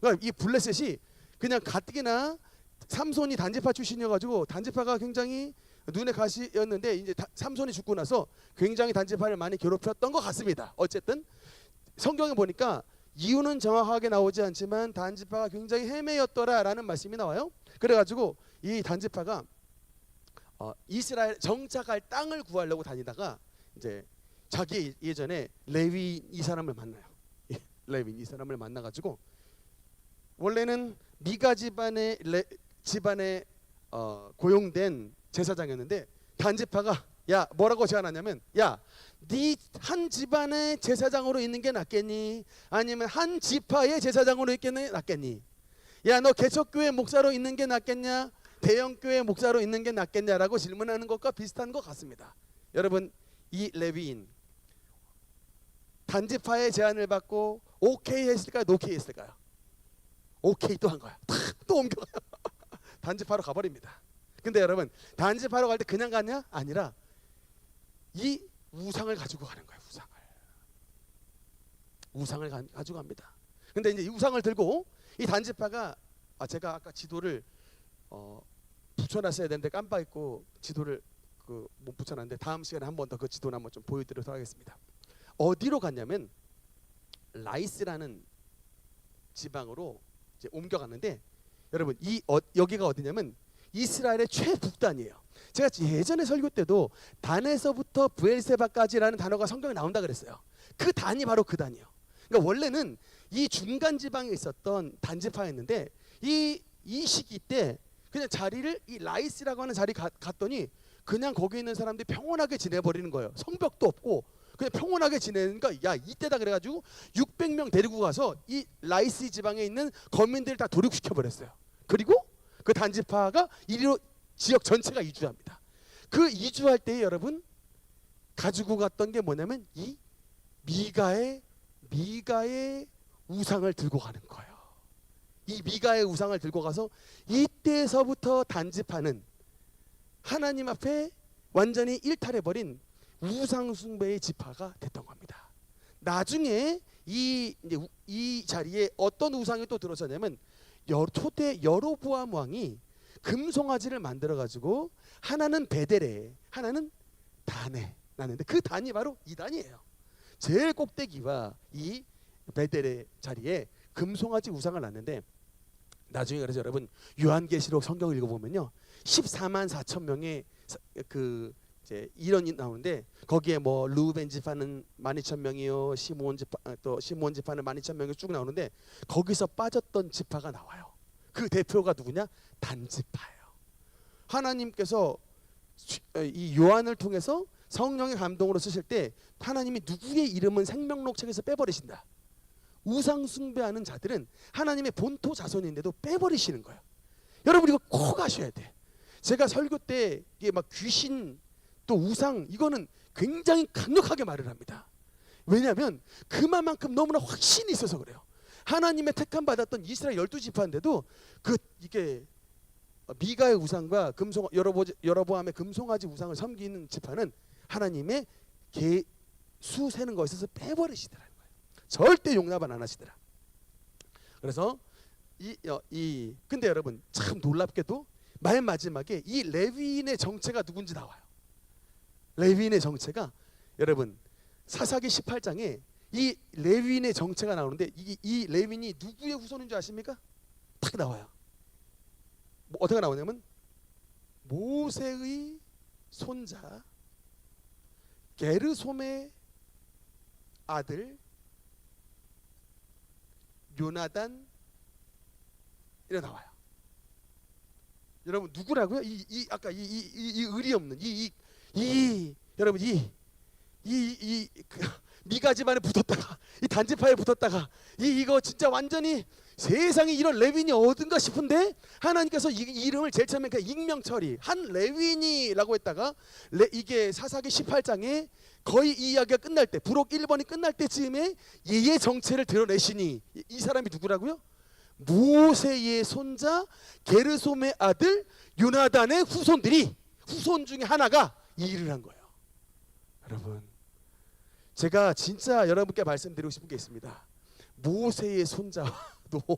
그러니까 이 블레셋이 그냥 가뜩이나 삼손이 단지파 출신이어가지고 단지파가 굉장히 눈에 가시였는데 이제 삼손이 죽고 나서 굉장히 단지파를 많이 괴롭혔던 것 같습니다. 어쨌든 성경에 보니까 이유는 정확하게 나오지 않지만 단지파가 굉장히 헤매였더라라는 말씀이 나와요. 그래가지고 이 단지파가 이스라엘 정착할 땅을 구하려고 다니다가 이제 자기 예전에 레위인 이 사람을 만나요. 레위인 이 사람을 만나가지고 원래는 미가 집안에 고용된 제사장이었는데 단지파가 야 뭐라고 제안하냐면 야 네 한 집안의 제사장으로 있는 게 낫겠니? 아니면 한 지파의 제사장으로 있는 게 낫겠니? 야 너 개척교회 목사로 있는 게 낫겠냐? 대형교회 목사로 있는 게 낫겠냐라고 질문하는 것과 비슷한 것 같습니다. 여러분 이 레위인 단지파의 제안을 받고 오케이 했을까요? 노케이 했을까요? 오케이 또 한 거야. 또 옮겨가요. 단지파로 가버립니다. 근데 여러분 단지파로 갈 때 그냥 가냐? 아니라 이 우상을 가지고 가는 거예요. 우상을 가지고 갑니다. 근데 이제 이 우상을 들고 이 단지파가 제가 아까 지도를 붙여놨어야 되는데 깜빡했고 지도를 못 붙여놨는데 다음 시간에 한 번 더 그 지도를 한번 좀 보여드리도록 하겠습니다. 어디로 갔냐면 라이스라는 지방으로 이제 옮겨갔는데 여러분 여기가 어디냐면 이스라엘의 최북단이에요. 제가 예전에 설교 때도 단에서부터 브엘세바까지라는 단어가 성경에 나온다 그랬어요. 그 단이 바로 그 단이에요. 그러니까 원래는 이 중간 지방에 있었던 단지파였는데 이 시기 때 그냥 자리를 이 라이스라고 하는 자리 갔더니 그냥 거기 있는 사람들이 평온하게 지내버리는 거예요. 성벽도 없고 그냥 평온하게 지내니까 야 이때다 그래가지고 600명 데리고 가서 이 라이스 지방에 있는 거민들을 다 도륙시켜 버렸어요. 그리고 그 단지파가 이리로 지역 전체가 이주합니다. 그 이주할 때 여러분 가지고 갔던 게 뭐냐면 이 미가의 우상을 들고 가는 거예요. 이 미가의 우상을 들고 가서 이때서부터 단지파는 하나님 앞에 완전히 일탈해버린 우상 숭배의 지파가 됐던 겁니다. 나중에 이 자리에 어떤 우상이 또 들어서냐면 초대 여로보암 왕이 금송아지를 만들어 가지고 하나는 베델에 하나는 단에 놨는데 그 단이 바로 이 단이에요. 제일 꼭대기와 이 베델의 자리에 금송아지 우상을 놨는데 나중에 그래서 여러분 요한계시록 성경을 읽어보면요 14만 4천 명의 그 이제 이론이 나오는데 거기에 뭐 루벤 지파는 12,000명이요 시므온 지파는 12,000명이 쭉 나오는데 거기서 빠졌던 지파가 나와요. 그 대표가 누구냐? 단지파예요. 하나님께서 이 요한을 통해서 성령의 감동으로 쓰실 때 하나님이 누구의 이름은 생명록 책에서 빼버리신다. 우상 숭배하는 자들은 하나님의 본토 자손인데도 빼버리시는 거예요. 여러분 이거 꼭 아셔야 돼. 제가 설교 때 이게 막 귀신 또 우상 이거는 굉장히 강력하게 말을 합니다. 왜냐하면 그만큼 너무나 확신이 있어서 그래요. 하나님의 택함 받았던 이스라엘 12지파인데도 이게 미가의 우상과 여로보암의 금송아지 우상을 섬기는 지파는 하나님의 수 세는 거에 있어서 빼버리시더라는 거예요. 절대 용납을 안 하시더라. 그래서 근데 여러분 참 놀랍게도 맨 마지막에 이 레위인의 정체가 누군지 나와요. 레위인의 정체가 여러분 사사기 18장에 이 레위인의 정체가 나오는데 이 레위인이 누구의 후손인 줄 아십니까? 딱 나와요. 어떻게 나오냐면 모세의 손자 게르솜의 아들 요나단 이래 나와요. 여러분 누구라고요? 아까 이 의리 없는 여러분 미가 집안에 붙었다가 이 단지파에 붙었다가 이거 진짜 완전히 세상에 이런 레위인이 어딘가 싶은데 하나님께서 이 이름을 제일 처음에 그 익명 처리 한 레위인이라고 했다가 이게 사사기 18장에 거의 이 이야기가 끝날 때 부록 1번이 끝날 때쯤에 얘의 정체를 드러내시니 이 사람이 누구라고요? 모세의 손자 게르솜의 아들 요나단의 후손 중에 하나가 이 일을 한 거예요. 여러분, 제가 진짜 여러분께 말씀드리고 싶은 게 있습니다. 모세의 손자도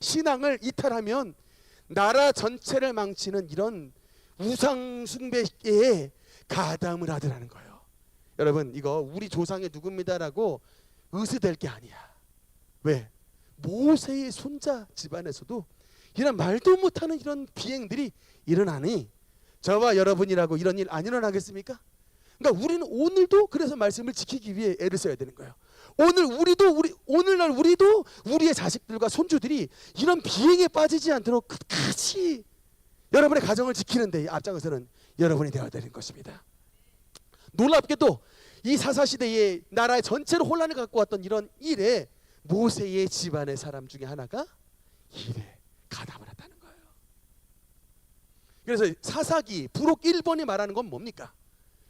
신앙을 이탈하면 나라 전체를 망치는 이런 우상 숭배에 가담을 하더라는 거예요. 여러분, 이거 우리 조상의 누굽니다라고 의스될 게 아니야. 왜? 모세의 손자 집안에서도 이런 말도 못하는 이런 비행들이 일어나니 저와 여러분이라고 이런 일 안 일어나겠습니까? 그러니까 우리는 오늘도 그래서 말씀을 지키기 위해 애를 써야 되는 거예요. 오늘날 우리도 우리의 자식들과 손주들이 이런 비행에 빠지지 않도록 끝까지 여러분의 가정을 지키는 데 앞장서는 여러분이 되어야 되는 것입니다. 놀랍게도 이 사사시대의 나라의 전체로 혼란을 갖고 왔던 이런 일에 모세의 집안의 사람 중에 하나가 일에 가담을 했다는 거예요. 그래서 사사기 부록 1번이 말하는 건 뭡니까?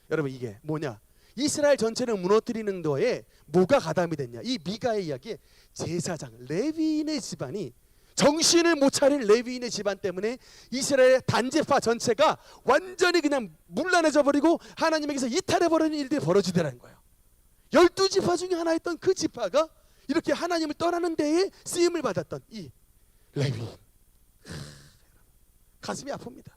여러분, 이게 뭐냐? 이스라엘 전체를 무너뜨리는 거에 뭐가 가담이 됐냐? 이 미가의 이야기에 제사장 레위인의 집안이 정신을 못 차린 레위인의 집안 때문에 이스라엘 단제파 전체가 완전히 그냥 문란해져 버리고 하나님에게서 이탈해 버리는 일들이 벌어지더라는 거예요. 12지파 중에 하나였던 그 지파가 이렇게 하나님을 떠나는 데에 쓰임을 받았던 이 레위인. 가슴이 아픕니다.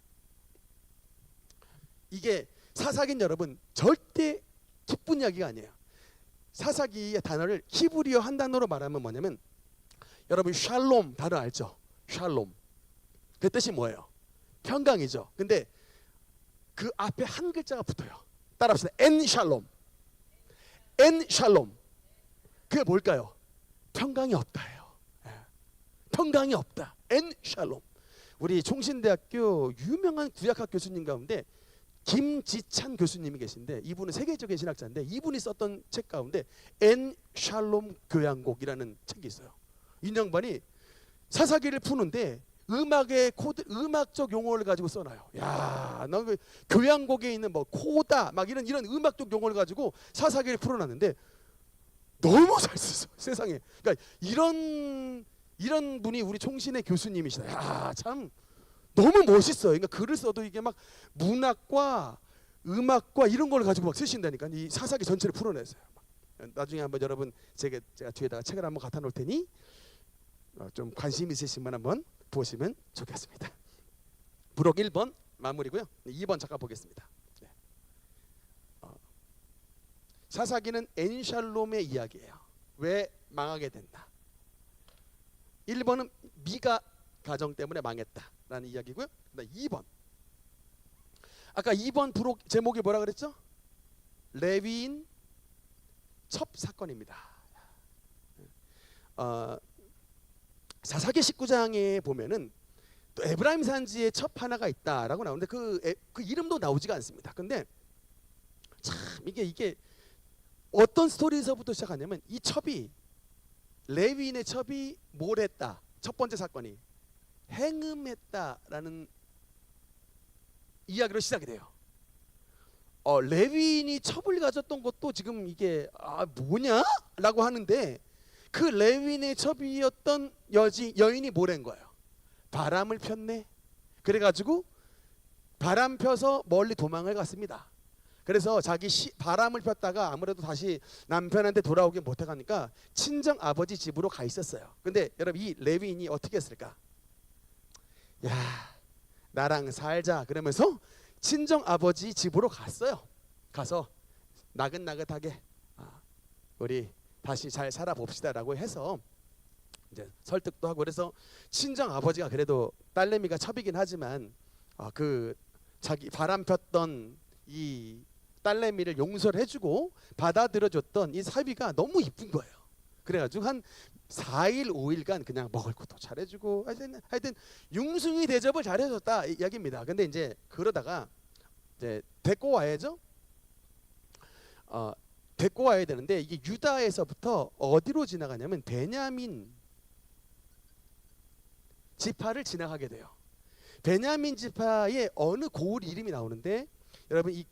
이게 사사기는 여러분 절대 기쁜 이야기가 아니에요. 사사기의 단어를 히브리어 한 단어로 말하면 뭐냐면, 여러분 샬롬 단어 알죠? 샬롬. 그 뜻이 뭐예요? 평강이죠. 근데 그 앞에 한 글자가 붙어요. 따라합시다. 엔 샬롬. 엔 샬롬. 그게 뭘까요? 평강이 없다예요. 평강이 없다. 엔 샬롬. 우리 총신대학교 유명한 구약학 교수님 가운데 김지찬 교수님이 계신데, 이분은 세계적인 신학자인데 이분이 썼던 책 가운데 엔 샬롬 교향곡이라는 책이 있어요. 이 양반이 사사기를 푸는데 음악의 코드, 음악적 용어를 가지고 써놔요. 야, 나 그 교향곡에 있는 뭐 코다 막 이런 음악적 용어를 가지고 사사기를 풀어놨는데 너무 잘 썼어, 세상에. 그러니까 이런 분이 우리 총신의 교수님이시다. 야, 참 너무 멋있어요. 그러니까 글을 써도 이게 막 문학과 음악과 이런 걸 가지고 막 쓰신다니까. 이 사사기 전체를 풀어냈어요. 나중에 한번 여러분 제가 뒤에다가 책을 한번 갖다 놓을 테니 좀 관심 있으시면 한번 보시면 좋겠습니다. 부록 1번 마무리고요. 2번 잠깐 보겠습니다. 네. 사사기는 엔샬롬의 이야기예요. 왜 망하게 된다. 1번은 미가 가정 때문에 망했다라는 이야기고요. 그다음 2번. 아까 2번 부록 제목이 뭐라 그랬죠? 레위인 첩 사건입니다. 사사기 19장에 보면은 또 에브라임 산지에 첩 하나가 있다라고 나오는데 그 이름도 나오지가 않습니다. 근데 참 이게 어떤 스토리에서부터 시작하냐면, 이 첩이 레위인의 첩이 뭘 했다. 첫 번째 사건이 행음했다라는 이야기로 시작이 돼요. 레위인이 첩을 가졌던 것도 지금 이게 뭐냐라고 하는데, 그 레위인의 첩이었던 여인이 뭐란 거예요? 바람을 폈네. 그래가지고 바람 펴서 멀리 도망을 갔습니다. 그래서 바람을 폈다가 아무래도 다시 남편한테 돌아오긴 못해가니까 친정 아버지 집으로 가 있었어요. 근데 여러분, 이 레위인이 어떻게 했을까? 야, 나랑 살자 그러면서 친정 아버지 집으로 갔어요. 가서 나긋나긋하게 우리 다시 잘 살아봅시다라고 해서 이제 설득도 하고, 그래서 친정 아버지가 그래도 딸내미가 첩이긴 하지만 그 자기 바람 폈던 이 딸내미를 용서를 해주고 받아들여줬던 이 사위가 너무 이쁜 거예요. 그래가지고 한 4일 5일간 그냥 먹을 것도 잘해주고 하여튼 융숭이 대접을 잘해줬다 이야기입니다. 근데 이제 그러다가 이제 데리고 와야죠. 데리고 와야 되는데 이게 유다에서부터 어디로 지나가냐면 베냐민 지파를 지나가게 돼요. 베냐민 지파의 어느 고을 이름이 나오는데 여러분 이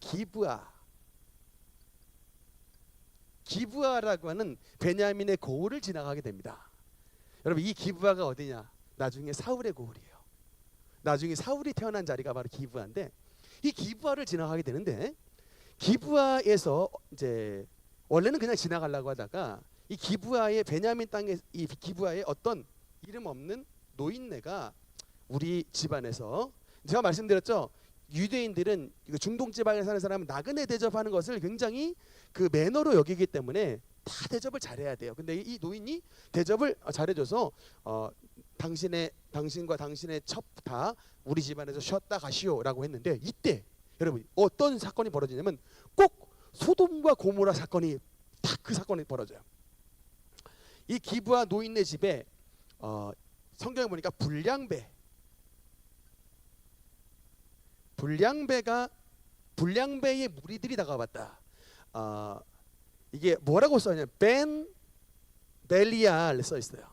기브아라고 하는 베냐민의 고을을 지나가게 됩니다. 여러분 이 기브아가 어디냐? 나중에 사울의 고을이에요. 나중에 사울이 태어난 자리가 바로 기브아인데 이 기브아를 지나가게 되는데 기브아에서 이제 원래는 그냥 지나가려고 하다가 이 기브아의 베냐민 땅에 이 기브아의 어떤 이름 없는 노인네가 우리 집안에서 제가 말씀드렸죠. 유대인들은 중동 지방에 사는 사람은 나그네 대접하는 것을 굉장히 그 매너로 여기기 때문에 다 대접을 잘해야 돼요. 근데 이 노인이 대접을 잘해줘서 당신과 당신의 첩 다 우리 집안에서 쉬었다 가시오라고 했는데 이때 여러분 어떤 사건이 벌어지냐면 꼭 소돔과 고모라 사건이 딱 그 사건이 벌어져요. 이 기브아 노인네 집에 성경에 보니까 불량배의 무리들이 다가왔다. 이게 뭐라고 써있냐? 벤 벨리알 써 있어요.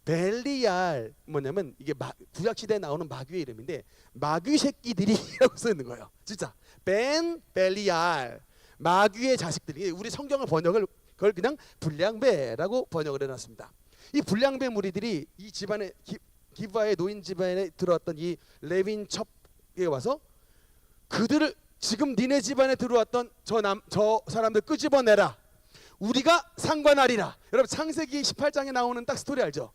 벨리알 뭐냐면 이게 구약 시대에 나오는 마귀의 이름인데 마귀 새끼들이라고 써 있는 거예요. 진짜 벤 벨리알 마귀의 자식들이 우리 성경을 번역을 그걸 그냥 불량배라고 번역을 해놨습니다. 이 불량배 무리들이 이 집안에 기브아의 노인 집안에 들어왔던 이 레윈 첩에 와서 그들을 지금 니네 집안에 들어왔던 저 사람들 끄집어내라. 우리가 상관하리라. 여러분 창세기 18장에 나오는 딱 스토리 알죠?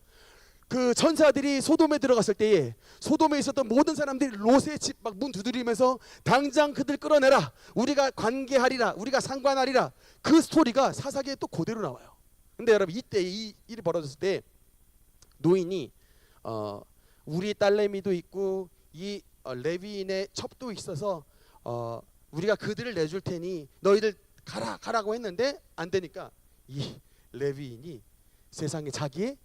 그 천사들이 소돔에 들어갔을 때에 소돔에 있었던 모든 사람들이 롯의 집 막 문 두드리면서 당장 그들 끌어내라. 우리가 관계하리라. 우리가 상관하리라. 그 스토리가 사사기에 또 그대로 나와요. 근데 여러분 이때 이 일이 벌어졌을 때 노인이 우리 딸내미도 있고 이 레위인의 첩도 있어서 우리가 그들을 내줄 테니 너희들 가라고 했는데 안 되니까 이 레위인이 세상에 자기의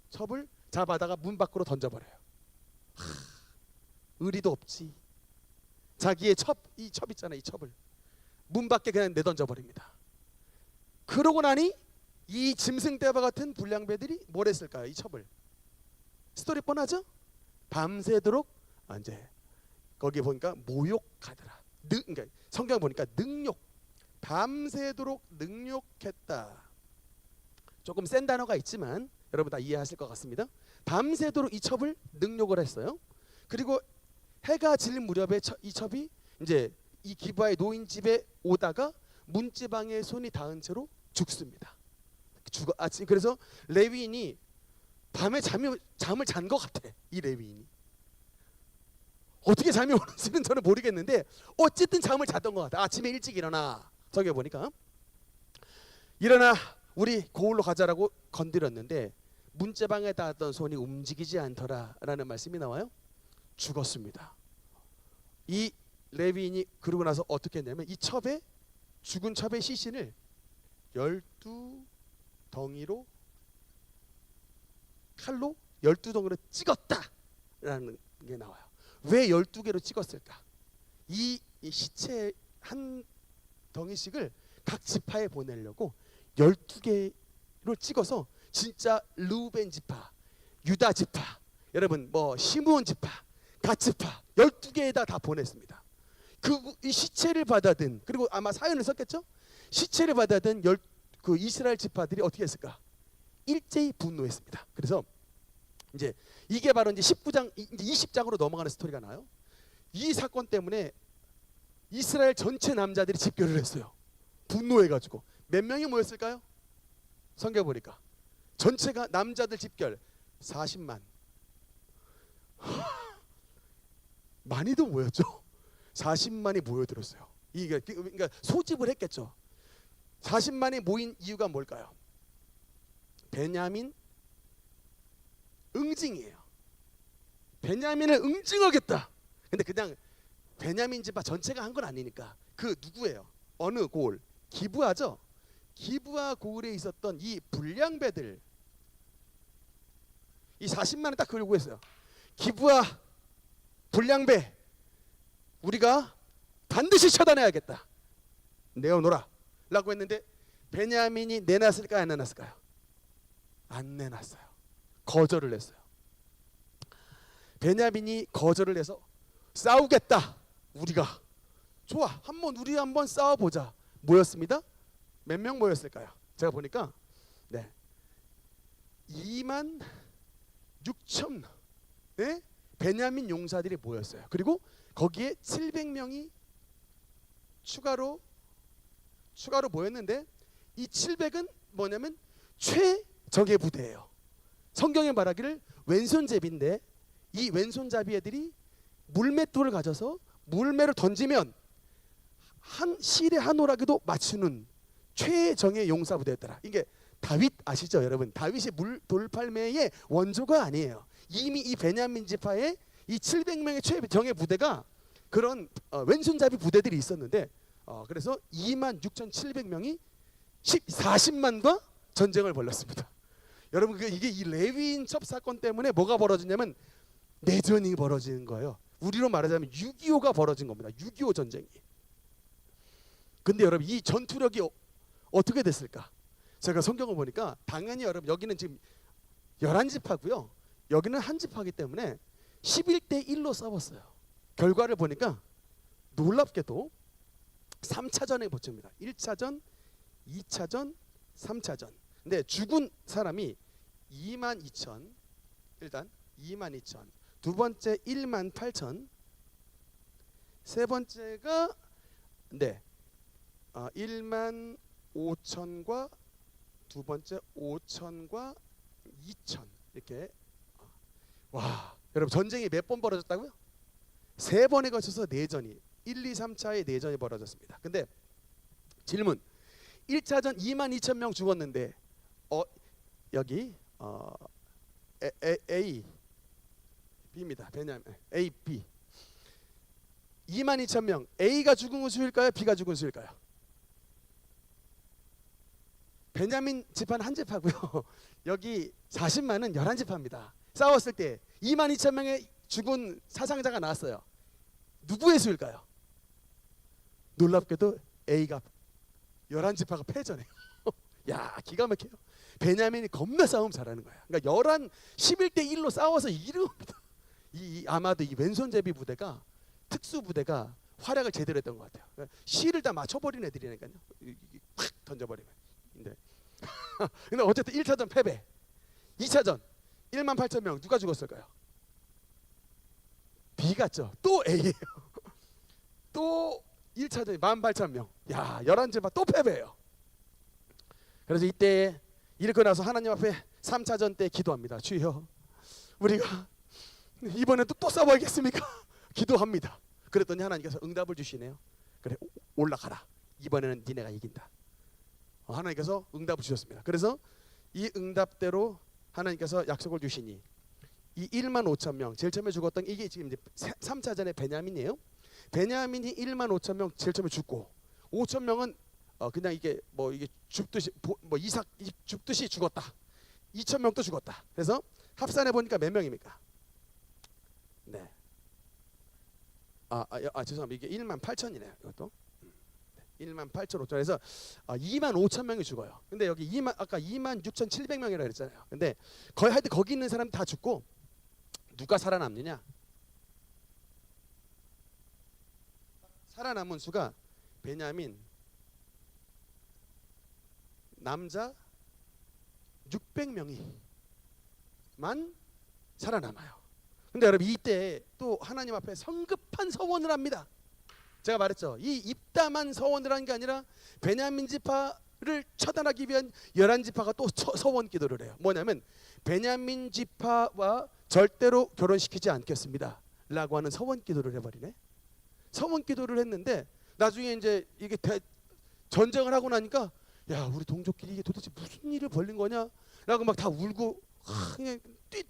첩을 잡아다가 문 밖으로 던져버려요. 의리도 없지. 자기의 이 첩 있잖아요. 이 첩을 문 밖에 그냥 내던져버립니다. 그러고 나니 이 짐승떼와 같은 불량배들이 뭘 했을까요? 이 첩을. 스토리 뻔하죠? 밤새도록 이제 거기 보니까 모욕하더라. 그러니까 성경 보니까 밤새도록 능욕했다. 조금 센 단어가 있지만 여러분 다 이해하실 것 같습니다. 밤새도록 이 첩을 능욕을 했어요. 그리고 해가 질 무렵에 이 첩이 이제 이 기브아의 노인 집에 오다가 문지방에 손이 닿은 채로 죽습니다. 그래서 레위인이 밤에 잠을 잔 것 같아. 이 레위인이 어떻게 잠이 오는지는 저는 모르겠는데 어쨌든 잠을 잤던 것 같아. 아침에 일찍 일어나. 저기 보니까 일어나 우리 고을로 가자라고 건드렸는데 문제방에 닿았던 손이 움직이지 않더라라는 말씀이 나와요. 죽었습니다. 이 레위인이 그러고 나서 어떻게 했냐면 이 죽은 첩의 시신을 12덩이로 칼로 12덩이로 찍었다라는 게 나와요. 왜 12개로 찍었을까? 이 시체 한 덩이씩을 각 지파에 보내려고 12개로 찍어서 진짜 르우벤 지파, 유다 지파, 여러분 뭐 시므온 지파, 갓 지파 12개에다 다 보냈습니다. 이 시체를 받아든 그리고 아마 사연을 썼겠죠? 시체를 받아든 그 이스라엘 지파들이 어떻게 했을까? 일제히 분노했습니다. 그래서 이제 이게 바로 이제 19장, 20장으로 넘어가는 스토리가 나요. 이 사건 때문에 이스라엘 전체 남자들이 집결을 했어요. 분노해가지고 몇 명이 모였을까요? 성경 보니까 전체가 남자들 집결 40만. 많이도 모였죠. 40만이 모여들었어요. 그러니까 소집을 했겠죠. 40만이 모인 이유가 뭘까요? 베냐민 응징이에요. 베냐민을 응징하겠다. 근데 그냥 베냐민 지파 전체가 한 건 아니니까 그 누구예요? 어느 고을? 기브아죠. 기브아 고을에 있었던 이 불량배들, 이 40만을 딱 그리고 했어요. 기브아 불량배 우리가 반드시 처단해야겠다. 내어놓으라 라고 했는데 베냐민이 내놨을까요, 안 내놨을까요? 안 내놨어요. 거절을 했어요. 베냐민이 거절을 해서 싸우겠다. 우리가 좋아, 우리 한번 싸워보자. 모였습니다. 몇 명 모였을까요? 제가 보니까 2만 6천 베냐민 용사들이 모였어요. 그리고 거기에 700명이 추가로 모였는데 이 700은 뭐냐면 최적의 부대예요. 성경에 말하기를 왼손잡이인데 이 왼손잡이 애들이 물맷돌을 가져서 물매를 던지면 한 실에 한 오락에도 맞추는 최정의 용사 부대였더라. 이게 다윗 아시죠, 여러분? 다윗이 돌팔매의 원조가 아니에요. 이미 이 베냐민 지파의 이 700명의 최정예 부대가 그런 왼손잡이 부대들이 있었는데 그래서 26,700명이 40만과 전쟁을 벌였습니다. 여러분 이게 이 레위인첩 사건 때문에 뭐가 벌어지냐면 내전이 벌어지는 거예요. 우리로 말하자면 6.25가 벌어진 겁니다. 6.25 전쟁이. 근데 여러분 이 전투력이 어떻게 됐을까? 제가 성경을 보니까 당연히 여러분 여기는 지금 11지파고요. 여기는 한 지파이기 때문에 11대 1로 싸웠어요. 결과를 보니까 놀랍게도 3차전에 붙입니다. 1차전, 2차전, 3차전. 근데 죽은 사람이 22,000. 일단 22,000. 두 번째 18,000. 세 번째가 15,000과 두 번째 5,000과 2,000 이렇게. 와, 여러분 전쟁이 몇 번 벌어졌다고요? 3번에 걸쳐서 내전이 1, 2, 3차의 내전이 벌어졌습니다. 근데 질문. 1차전 22,000명 죽었는데 여기 A B입니다. 베냐민 A B 22,000명 A가 죽은 수일까요? B가 죽은 수일까요? 베냐민 지파는 한 지파고요. 여기 40만은 11지파입니다. 싸웠을 때 22,000명의 죽은 사상자가 나왔어요. 누구의 수일까요? 놀랍게도 A가 11지파가 패전해요. 야, 기가 막혀요. 베냐민이 겁나 싸움 잘하는 거야. 그러니까 11대 1로 싸워서 이기는 겁니다. 아마도 이 왼손잡이 부대가 특수 부대가 활약을 제대로 했던 것 같아요. 그러니까 실을 다 맞춰버린 애들이니까요. 확 던져버리면. 근데 어쨌든 1차전 패배. 2차전 18,000명 누가 죽었을까요? B 같죠. 또 A예요. 또 1차전에 18,000명. 야, 11지파 또 패배해요. 그래서 이때 이렇게 나서 하나님 앞에 3차전 때 기도합니다. 주여, 우리가 이번에 또 싸워야겠습니까? 기도합니다. 그랬더니 하나님께서 응답을 주시네요. 그래, 올라가라. 이번에는 니네가 이긴다. 하나님께서 응답을 주셨습니다. 그래서 이 응답대로 하나님께서 약속을 주시니 이 15,000명 제일 처음에 죽었던 이게 지금 이제 3차전의 베냐민이에요. 베냐민이 15,000명 제일 처음에 죽고 5,000명은 그냥 이게 죽듯이 이삭 죽듯이 죽었다. 2,000명도 죽었다. 그래서 합산해 보니까 몇 명입니까? 네. 죄송합니다. 이게 18,000이네요. 이것도 18,500. 그래서 25,000명이 죽어요. 근데 여기 아까 26,700명이라고 그랬잖아요. 근데 거의 하여튼 거기 있는 사람 다 죽고 누가 살아남느냐? 살아남은 수가 베냐민 남자 600명이만 살아남아요. 근데 여러분 이때 또 하나님 앞에 성급한 서원을 합니다. 제가 말했죠. 이 입담한 서원을 한 게 아니라 베냐민 지파를 처단하기 위한 11지파가 또 서원 기도를 해요. 뭐냐면 베냐민 지파와 절대로 결혼시키지 않겠습니다 라고 하는 서원 기도를 해버리네. 서원 기도를 했는데 나중에 이제 이게 전쟁을 하고 나니까 야, 우리 동족끼리 이게 도대체 무슨 일을 벌린 거냐 라고 막 다 울고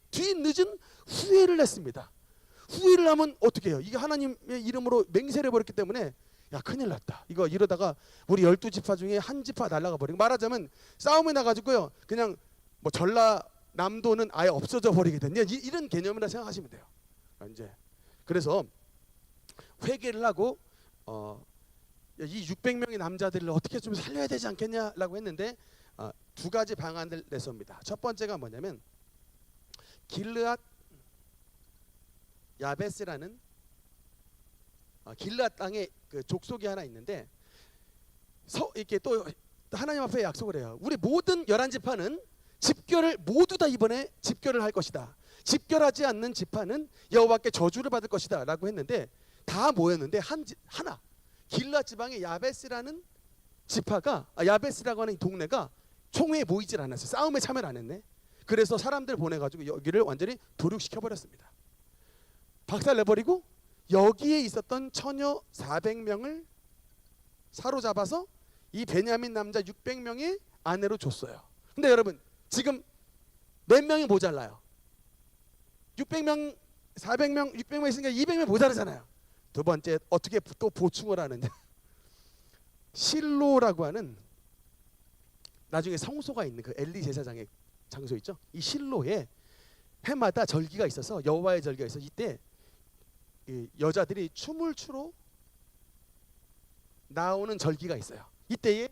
뒤늦은 후회를 했습니다. 후회를 하면 어떻게 해요? 이게 하나님의 이름으로 맹세를 해버렸기 때문에 야, 큰일 났다. 이거 이러다가 우리 12지파 중에 한 지파 날아가 버리고, 말하자면 싸움에 나가지고요 그냥 전라남도는 아예 없어져 버리게 됐냐, 이런 개념이라 생각하시면 돼요. 이제 그래서 회개를 하고 이 600명의 남자들을 어떻게 좀 살려야 되지 않겠냐라고 했는데 두 가지 방안을 내섭니다. 첫 번째가 뭐냐면 길르앗 야베스라는 길르앗 땅에 그 족속이 하나 있는데 이렇게 또 하나님 앞에 약속을 해요. 우리 모든 11지파는 집결을 모두 다 이번에 집결을 할 것이다. 집결하지 않는 지파는 여호와께 저주를 받을 것이다 라고 했는데 다 모였는데 하나 길르앗 지방의 야베스라는 지파가 야베스라고 하는 이 동네가 총회에 모이질 않았어요. 싸움에 참여를 안 했네. 그래서 사람들 보내가지고 여기를 완전히 도륙시켜버렸습니다. 박살내버리고 여기에 있었던 처녀 400명을 사로잡아서 이 베냐민 남자 600명의 아내로 줬어요. 근데 여러분 지금 몇 명이 모자라요? 600명, 400명, 600명 있으니까 200명 모자라잖아요. 두 번째 어떻게 또 보충을 하느냐. 실로라고 하는 나중에 성소가 있는 그 엘리 제사장의 장소 있죠. 이 실로에 해마다 절기가 있어서 여호와의 절기가 있어서 이때 여자들이 춤을 추러 나오는 절기가 있어요. 이때에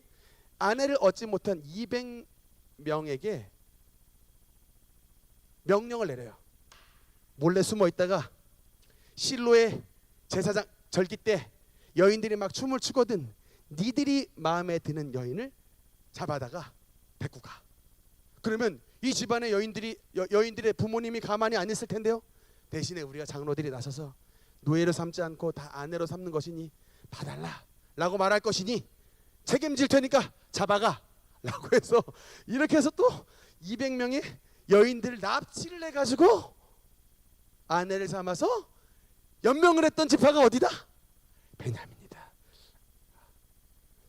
아내를 얻지 못한 200명에게 명령을 내려요. 몰래 숨어 있다가 실로의 제사장 절기 때 여인들이 막 춤을 추거든 니들이 마음에 드는 여인을 잡아다가 데리고 가. 그러면 이 집안의 여인들의 부모님이 가만히 안 있을 텐데요. 대신에 우리가 장로들이 나서서 노예로 삼지 않고 다 아내로 삼는 것이니 봐달라 라고 말할 것이니 책임질 테니까 잡아가 라고 해서 이렇게 해서 또 200명의 여인들을 납치를 해가지고 아내를 삼아서 연명을 했던 지파가 어디다? 베냐민이다.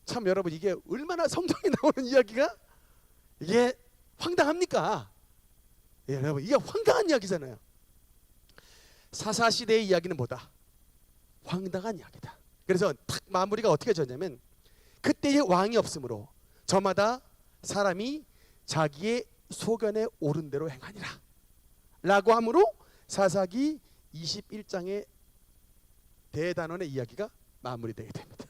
참 여러분 이게 얼마나 성경에 나오는 이야기가 이게 황당합니까? 예, 여러분 이게 황당한 이야기잖아요. 사사시대의 이야기는 뭐다? 황당한 이야기다. 그래서 딱 마무리가 어떻게 되냐면 그때의 왕이 없으므로 저마다 사람이 자기의 소견에 옳은 대로 행하니라 라고 하므로 사사기 21장의 대단원의 이야기가 마무리되게 됩니다.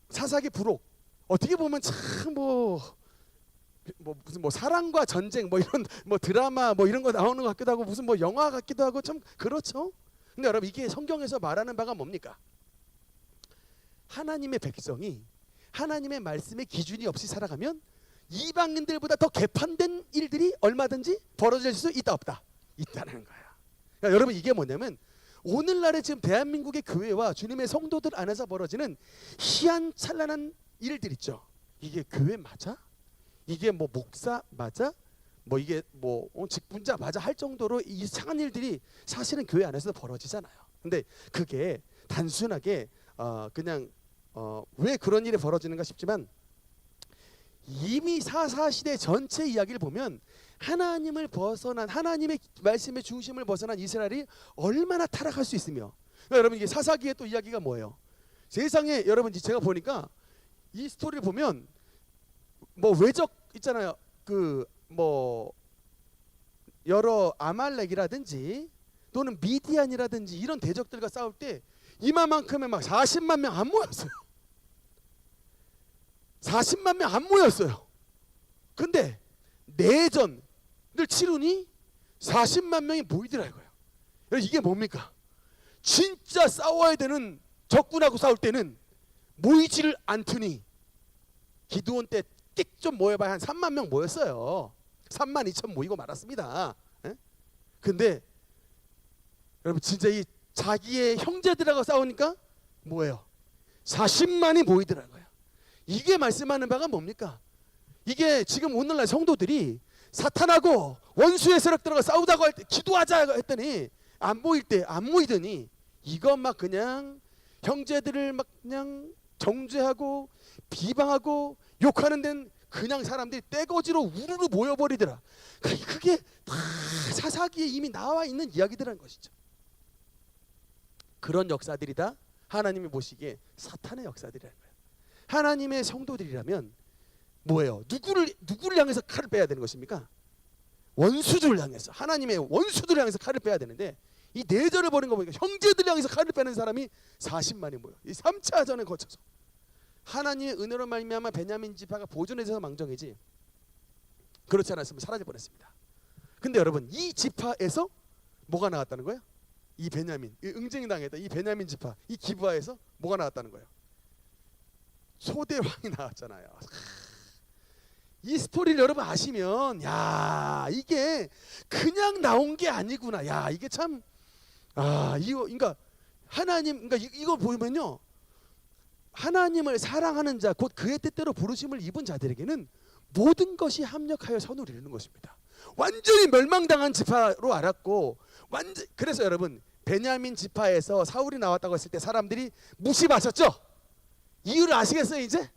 사사기 부록 어떻게 보면 참 무슨 사랑과 전쟁 이런 드라마 이런 거 나오는 것 같기도 하고 무슨 영화 같기도 하고 참 그렇죠. 근데 여러분 이게 성경에서 말하는 바가 뭡니까? 하나님의 백성이 하나님의 말씀에 기준이 없이 살아가면 이방인들보다 더 개판된 일들이 얼마든지 벌어질 수 있다 없다? 있다는 거야. 그러니까 여러분 이게 뭐냐면 오늘날의 지금 대한민국의 교회와 주님의 성도들 안에서 벌어지는 희한찬란한 일들 있죠. 이게 교회 맞아? 이게 목사 맞아? 이게 직분자 맞아? 할 정도로 이상한 일들이 사실은 교회 안에서 벌어지잖아요. 근데 그게 단순하게 그냥 왜 그런 일이 벌어지는가 싶지만 이미 사사시대 전체 이야기를 보면 하나님을 벗어난 하나님의 말씀의 중심을 벗어난 이스라엘이 얼마나 타락할 수 있으며 여러분 이게 사사기의 또 이야기가 뭐예요? 세상에 여러분 제가 보니까 이 스토리를 보면 외적 있잖아요. 여러 아말렉이라든지 또는 미디안이라든지 이런 대적들과 싸울 때 이마만큼의 40만 명 안 모였어요. 40만 명 안 모였어요. 근데 내전을 치르니 40만 명이 모이더라고요. 이게 뭡니까? 진짜 싸워야 되는 적군하고 싸울 때는 모이지를 않더니 기드온 때 끽 좀 모여봐야 한 3만 명 모였어요. 3만 2천 모이고 말았습니다. 근데 여러분 진짜 이 자기의 형제들하고 싸우니까 뭐예요? 40만이 모이더라고요. 이게 말씀하는 바가 뭡니까? 이게 지금 오늘날 성도들이 사탄하고 원수의 세력들하고 싸우다가 할 때 기도하자 했더니 안 모이더니 이거 그냥 형제들을 그냥 정죄하고 비방하고 욕하는 데는 그냥 사람들이 떼거지로 우르르 모여버리더라. 그게 다 사사기에 이미 나와 있는 이야기들이라는 것이죠. 그런 역사들이 다 하나님이 보시기에 사탄의 역사들이라는 거예요. 하나님의 성도들이라면 뭐예요? 누구를 향해서 칼을 빼야 되는 것입니까? 원수들을 향해서, 하나님의 원수들을 향해서 칼을 빼야 되는데 이 내전을 벌인 거 보니까 형제들 향해서 칼을 빼는 사람이 40만이 모여. 이 3차 전을 거쳐서 하나님의 은혜로 말미암아 베냐민 지파가 보존해 있어서 망정이지 그렇지 않았으면 사라질 뻔했습니다. 근데 여러분 이 지파에서 뭐가 나왔다는 거예요? 이 베냐민, 이 응징이 당했다 이 베냐민 지파, 이 기브아에서 뭐가 나왔다는 거예요? 초대왕이 나왔잖아요. 이 스토리를 여러분 아시면 야 이게 그냥 나온 게 아니구나. 야 이게 참 이거 그러니까 하나님 그러니까 이거 보면요 하나님을 사랑하는 자 곧 그의 뜻대로 부르심을 입은 자들에게는 모든 것이 합력하여 선을 이루는 것입니다. 완전히 멸망당한 지파로 알았고 그래서 여러분 베냐민 지파에서 사울이 나왔다고 했을 때 사람들이 무시하셨죠? 이유를 아시겠어요 이제?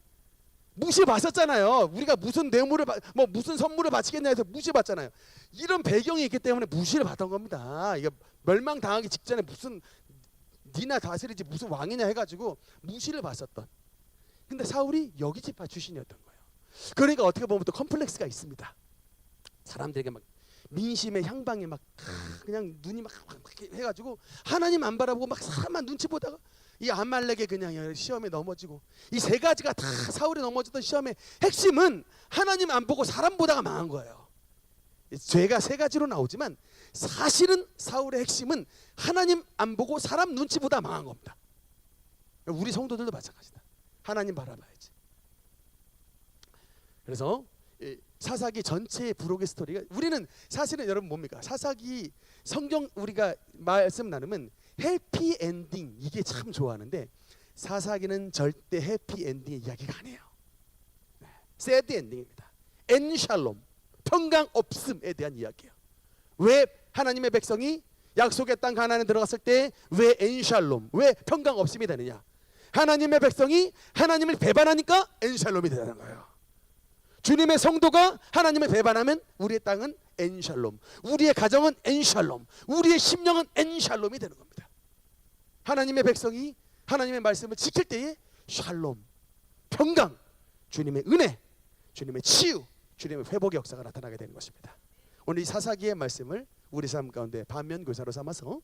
무시받았잖아요. 우리가 무슨 뇌물을 뭐 무슨 선물을 바치겠냐 해서 무시받잖아요. 이런 배경이 있기 때문에 무시를 받은 겁니다. 이게 멸망당하기 직전에 무슨 니나 다스리지 무슨 왕이냐 해가지고 무시를 받았던. 근데 사울이 여기 지파 출신이었던 거예요. 그러니까 어떻게 보면 또 컴플렉스가 있습니다. 사람들에게 막 민심의 향방에 막 그냥 눈이 막 해가지고 하나님 안 바라보고 막 사람만 눈치 보다가 이 아말렉의 그냥 시험에 넘어지고 이 세 가지가 다 사울이 넘어졌던 시험의 핵심은 하나님 안 보고 사람 보다가 망한 거예요. 죄가 세 가지로 나오지만 사실은 사울의 핵심은 하나님 안 보고 사람 눈치 보다 망한 겁니다. 우리 성도들도 마찬가지다. 하나님 바라봐야지. 그래서 사사기 전체의 부록의 스토리가 우리는 사실은 여러분 뭡니까? 사사기 성경 우리가 말씀 나누면 해피 엔딩 이게 참 좋아하는데 사사기는 절대 해피 엔딩의 이야기가 아니에요. 새드 엔딩입니다. 엔샬롬 평강 없음에 대한 이야기예요. 왜 하나님의 백성이 약속의 땅 가나안에 들어갔을 때 왜 엔샬롬 왜 평강 없음이 되느냐? 하나님의 백성이 하나님을 배반하니까 엔샬롬이 되는 거예요. 주님의 성도가 하나님을 배반하면 우리의 땅은 엔샬롬, 우리의 가정은 엔샬롬, 우리의 심령은 엔샬롬이 되는 겁니다. 하나님의 백성이 하나님의 말씀을 지킬 때에 샬롬, 평강, 주님의 은혜, 주님의 치유, 주님의 회복의 역사가 나타나게 되는 것입니다. 오늘 이 사사기의 말씀을 우리 삶 가운데 반면교사로 삼아서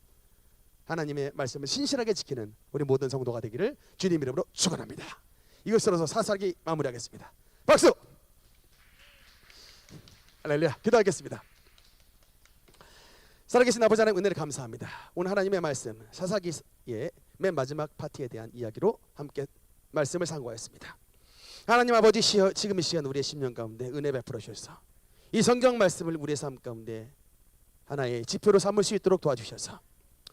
하나님의 말씀을 신실하게 지키는 우리 모든 성도가 되기를 주님 이름으로 축원합니다. 이것으로서 사사기 마무리하겠습니다. 박수! 할렐루야. 기도하겠습니다. 살아계신 아버지 하나님 은혜를 감사합니다. 오늘 하나님의 말씀 사사기의 맨 마지막 파티에 대한 이야기로 함께 말씀을 상고하였습니다. 하나님 아버지 지금 이 시간 우리의 심령 가운데 은혜 베풀어 주셔서 이 성경 말씀을 우리의 삶 가운데 하나의 지표로 삼을 수 있도록 도와주셔서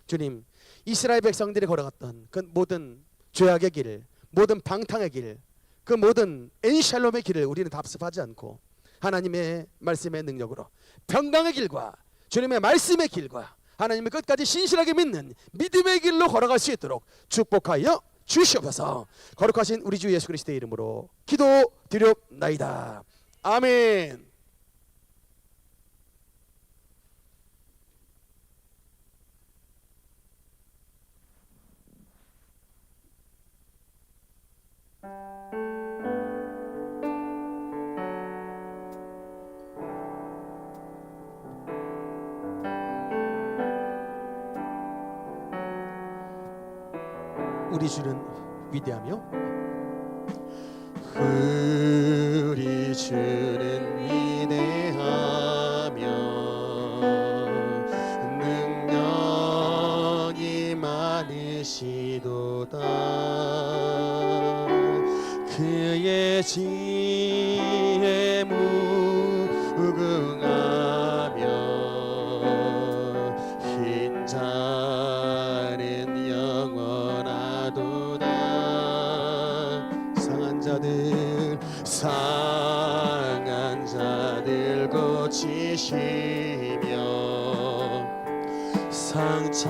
주님 이스라엘 백성들이 걸어갔던 그 모든 죄악의 길, 모든 방탕의 길, 그 모든 엔샬롬의 길을 우리는 답습하지 않고 하나님의 말씀의 능력으로 평강의 길과 주님의 말씀의 길과 하나님의 끝까지 신실하게 믿는 믿음의 길로 걸어갈 수 있도록 축복하여 주시옵소서. 거룩하신 우리 주 예수 그리스도의 이름으로 기도드렸나이다. 아멘. 우리 주는 위대하며 우리 주는 위대하며 능력이 많으시도다. 그의 지혜 무궁하며 흰 자는 영원하도다. 상한 자들 고치시며 상처를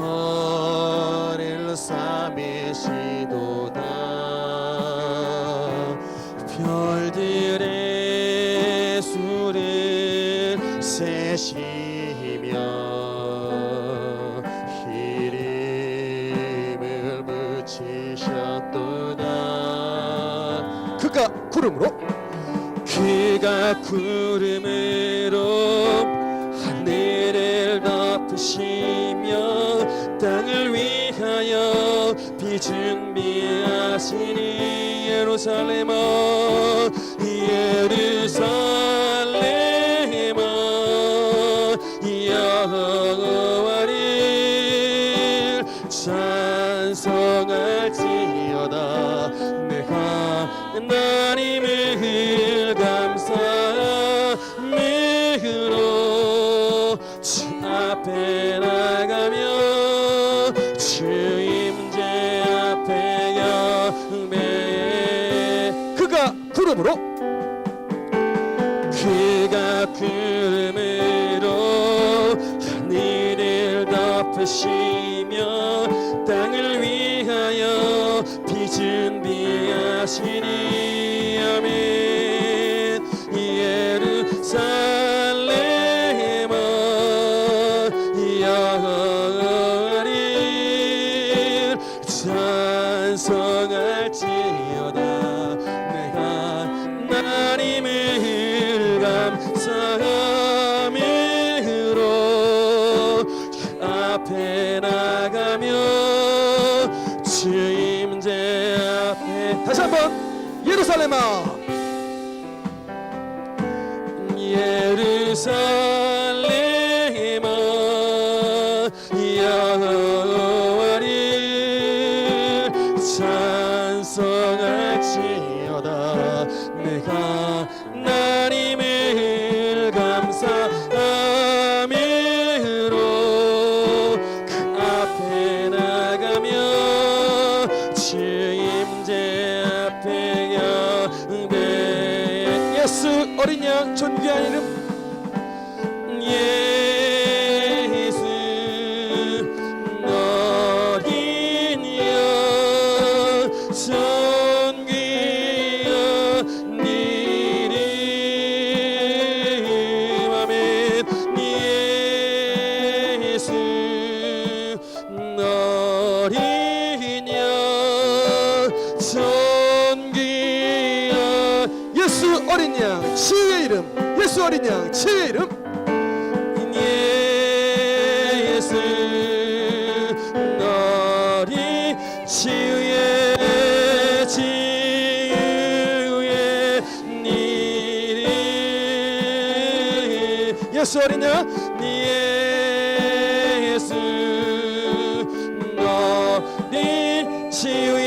싸매시도다. 별들의 수를 세시며 기름을 묻히셨도다. 그가 구름으로 하늘을 덮으시며 준비하시니 예루살렘아 예루살렘아 여호와를 찬송할지어다 내가 하나님을 감사함으로 주 앞에 나가며 주 임재 앞에 경배해 그가 구름으로 하늘을 덮으시며 땅을 위하여 비 준비하시니 아멘 예루살렘아 여호와를 찬송할지어다 내가 하나님을 감사함으로 그 앞에 나가며 주 임재 앞에 다시 한번 예루살렘아 예루살렘아 여호와를 찬송할지어다 내가 하나님을 감사함으로 그 앞에 나가며 주 임재 앞에 경배 예수 어린 양 존귀한 이름 예수 어린 양 존귀한 이름 아멘 예수 어린 양 존귀한 예수 어린 양 치유의 이름 예수 어린 양 치유의 이름 예수 너리 치유의 이름 예수 어린 양 예수 너리 치유의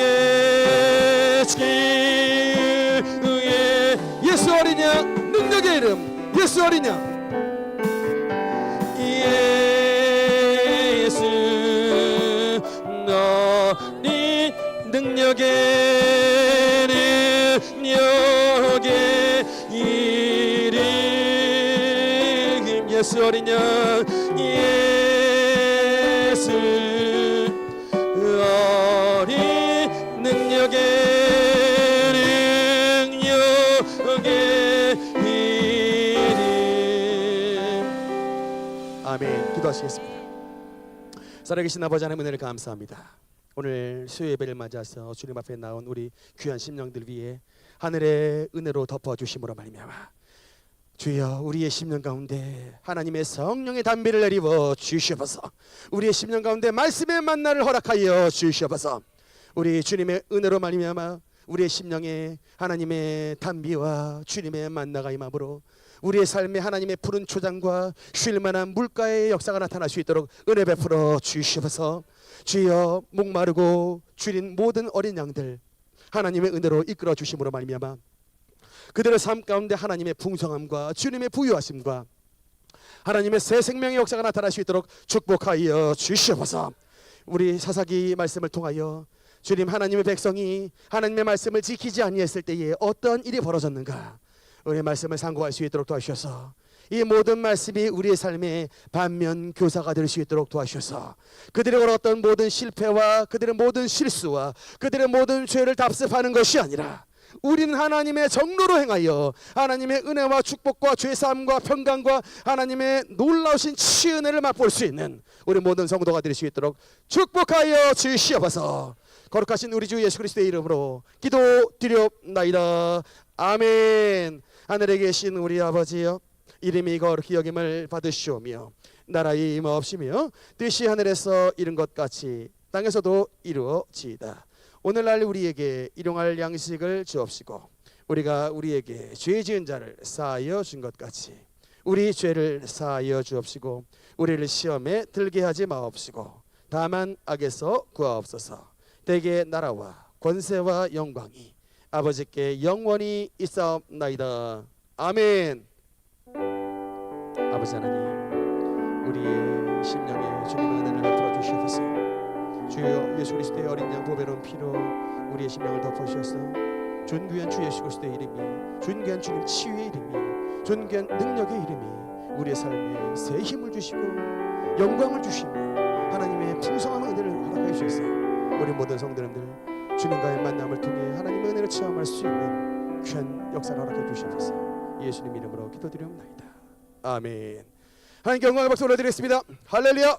예수 어린 양 능력의 이름 예수 어린 양 예수 너리 능력의 이름 예수 어린 양 예수 어린 능력의 이름 아멘. 기도하시겠습니다. 살아계신 아버지 하나님 은혜를 감사합니다. 오늘 수요 예배를 맞아서 주님 앞에 나온 우리 귀한 심령들 위해 하늘의 은혜로 덮어주심으로 말미암아 주여 우리의 심령 가운데 하나님의 성령의 담비를 내리워 주시옵소서. 우리의 심령 가운데 말씀의 만나를 허락하여 주시옵소서. 우리 주님의 은혜로 말미암아 우리의 심령에 하나님의 담비와 주님의 만나가 임함으로 우리의 삶에 하나님의 푸른 초장과 쉴만한 물가의 역사가 나타날 수 있도록 은혜 베풀어 주시옵소서. 주여 목마르고 줄인 모든 어린 양들 하나님의 은혜로 이끌어 주심으로 말미암아 그들의 삶 가운데 하나님의 풍성함과 주님의 부유하심과 하나님의 새 생명의 역사가 나타날 수 있도록 축복하여 주시옵소서. 우리 사사기 말씀을 통하여 주님 하나님의 백성이 하나님의 말씀을 지키지 아니했을 때에 어떤 일이 벌어졌는가 우리의 말씀을 상고할 수 있도록 도와주셔서 이 모든 말씀이 우리의 삶의 반면 교사가 될 수 있도록 도와주셔서 그들이 걸었던 모든 실패와 그들의 모든 실수와 그들의 모든 죄를 답습하는 것이 아니라 우리는 하나님의 정로로 행하여 하나님의 은혜와 축복과 죄사함과 평강과 하나님의 놀라우신 치은혜를 맛볼 수 있는 우리 모든 성도가 될 수 있도록 축복하여 주시옵소서. 거룩하신 우리 주 예수 그리스도의 이름으로 기도드렸나이다. 아멘. 하늘에 계신 우리 아버지여 이름이 거룩히 여김을 받으시오며 나라의 임하옵시며 뜻이 하늘에서 이룬 것 같이 땅에서도 이루어지이다. 오늘날 우리에게 일용할 양식을 주옵시고 우리가 우리에게 죄 지은 자를 사하여 준 것 같이 우리 죄를 사하여 주옵시고 우리를 시험에 들게 하지 마옵시고 다만 악에서 구하옵소서. 대개 나라와 권세와 영광이 아버지께 영원히 있사옵나이다. 아멘. 아버지 하나님, 우리의 심령에 주님의 은혜를 베풀어 주시옵소서. 주여 예수 그리스도의 어린 양 보배로운 피로 우리의 심령을 덮으셔서 존귀한 주 예수 그리스도의 이름이, 존귀한 주님 치유의 이름이, 존귀한 능력의 이름이 우리의 삶에 새 힘을 주시고 영광을 주시며 하나님의 풍성한 은혜를 허락해 주셔서 우리 모든 성도님들 주님과의 만남을 통해 하나님의 은혜를 체험할 수 있는 귀한 역사를 허락해 주시옵소서. 예수님 이름으로 기도드리옵나이다. 아멘. 하나님께 영광을 박수 올려드리겠습니다. 할렐루야.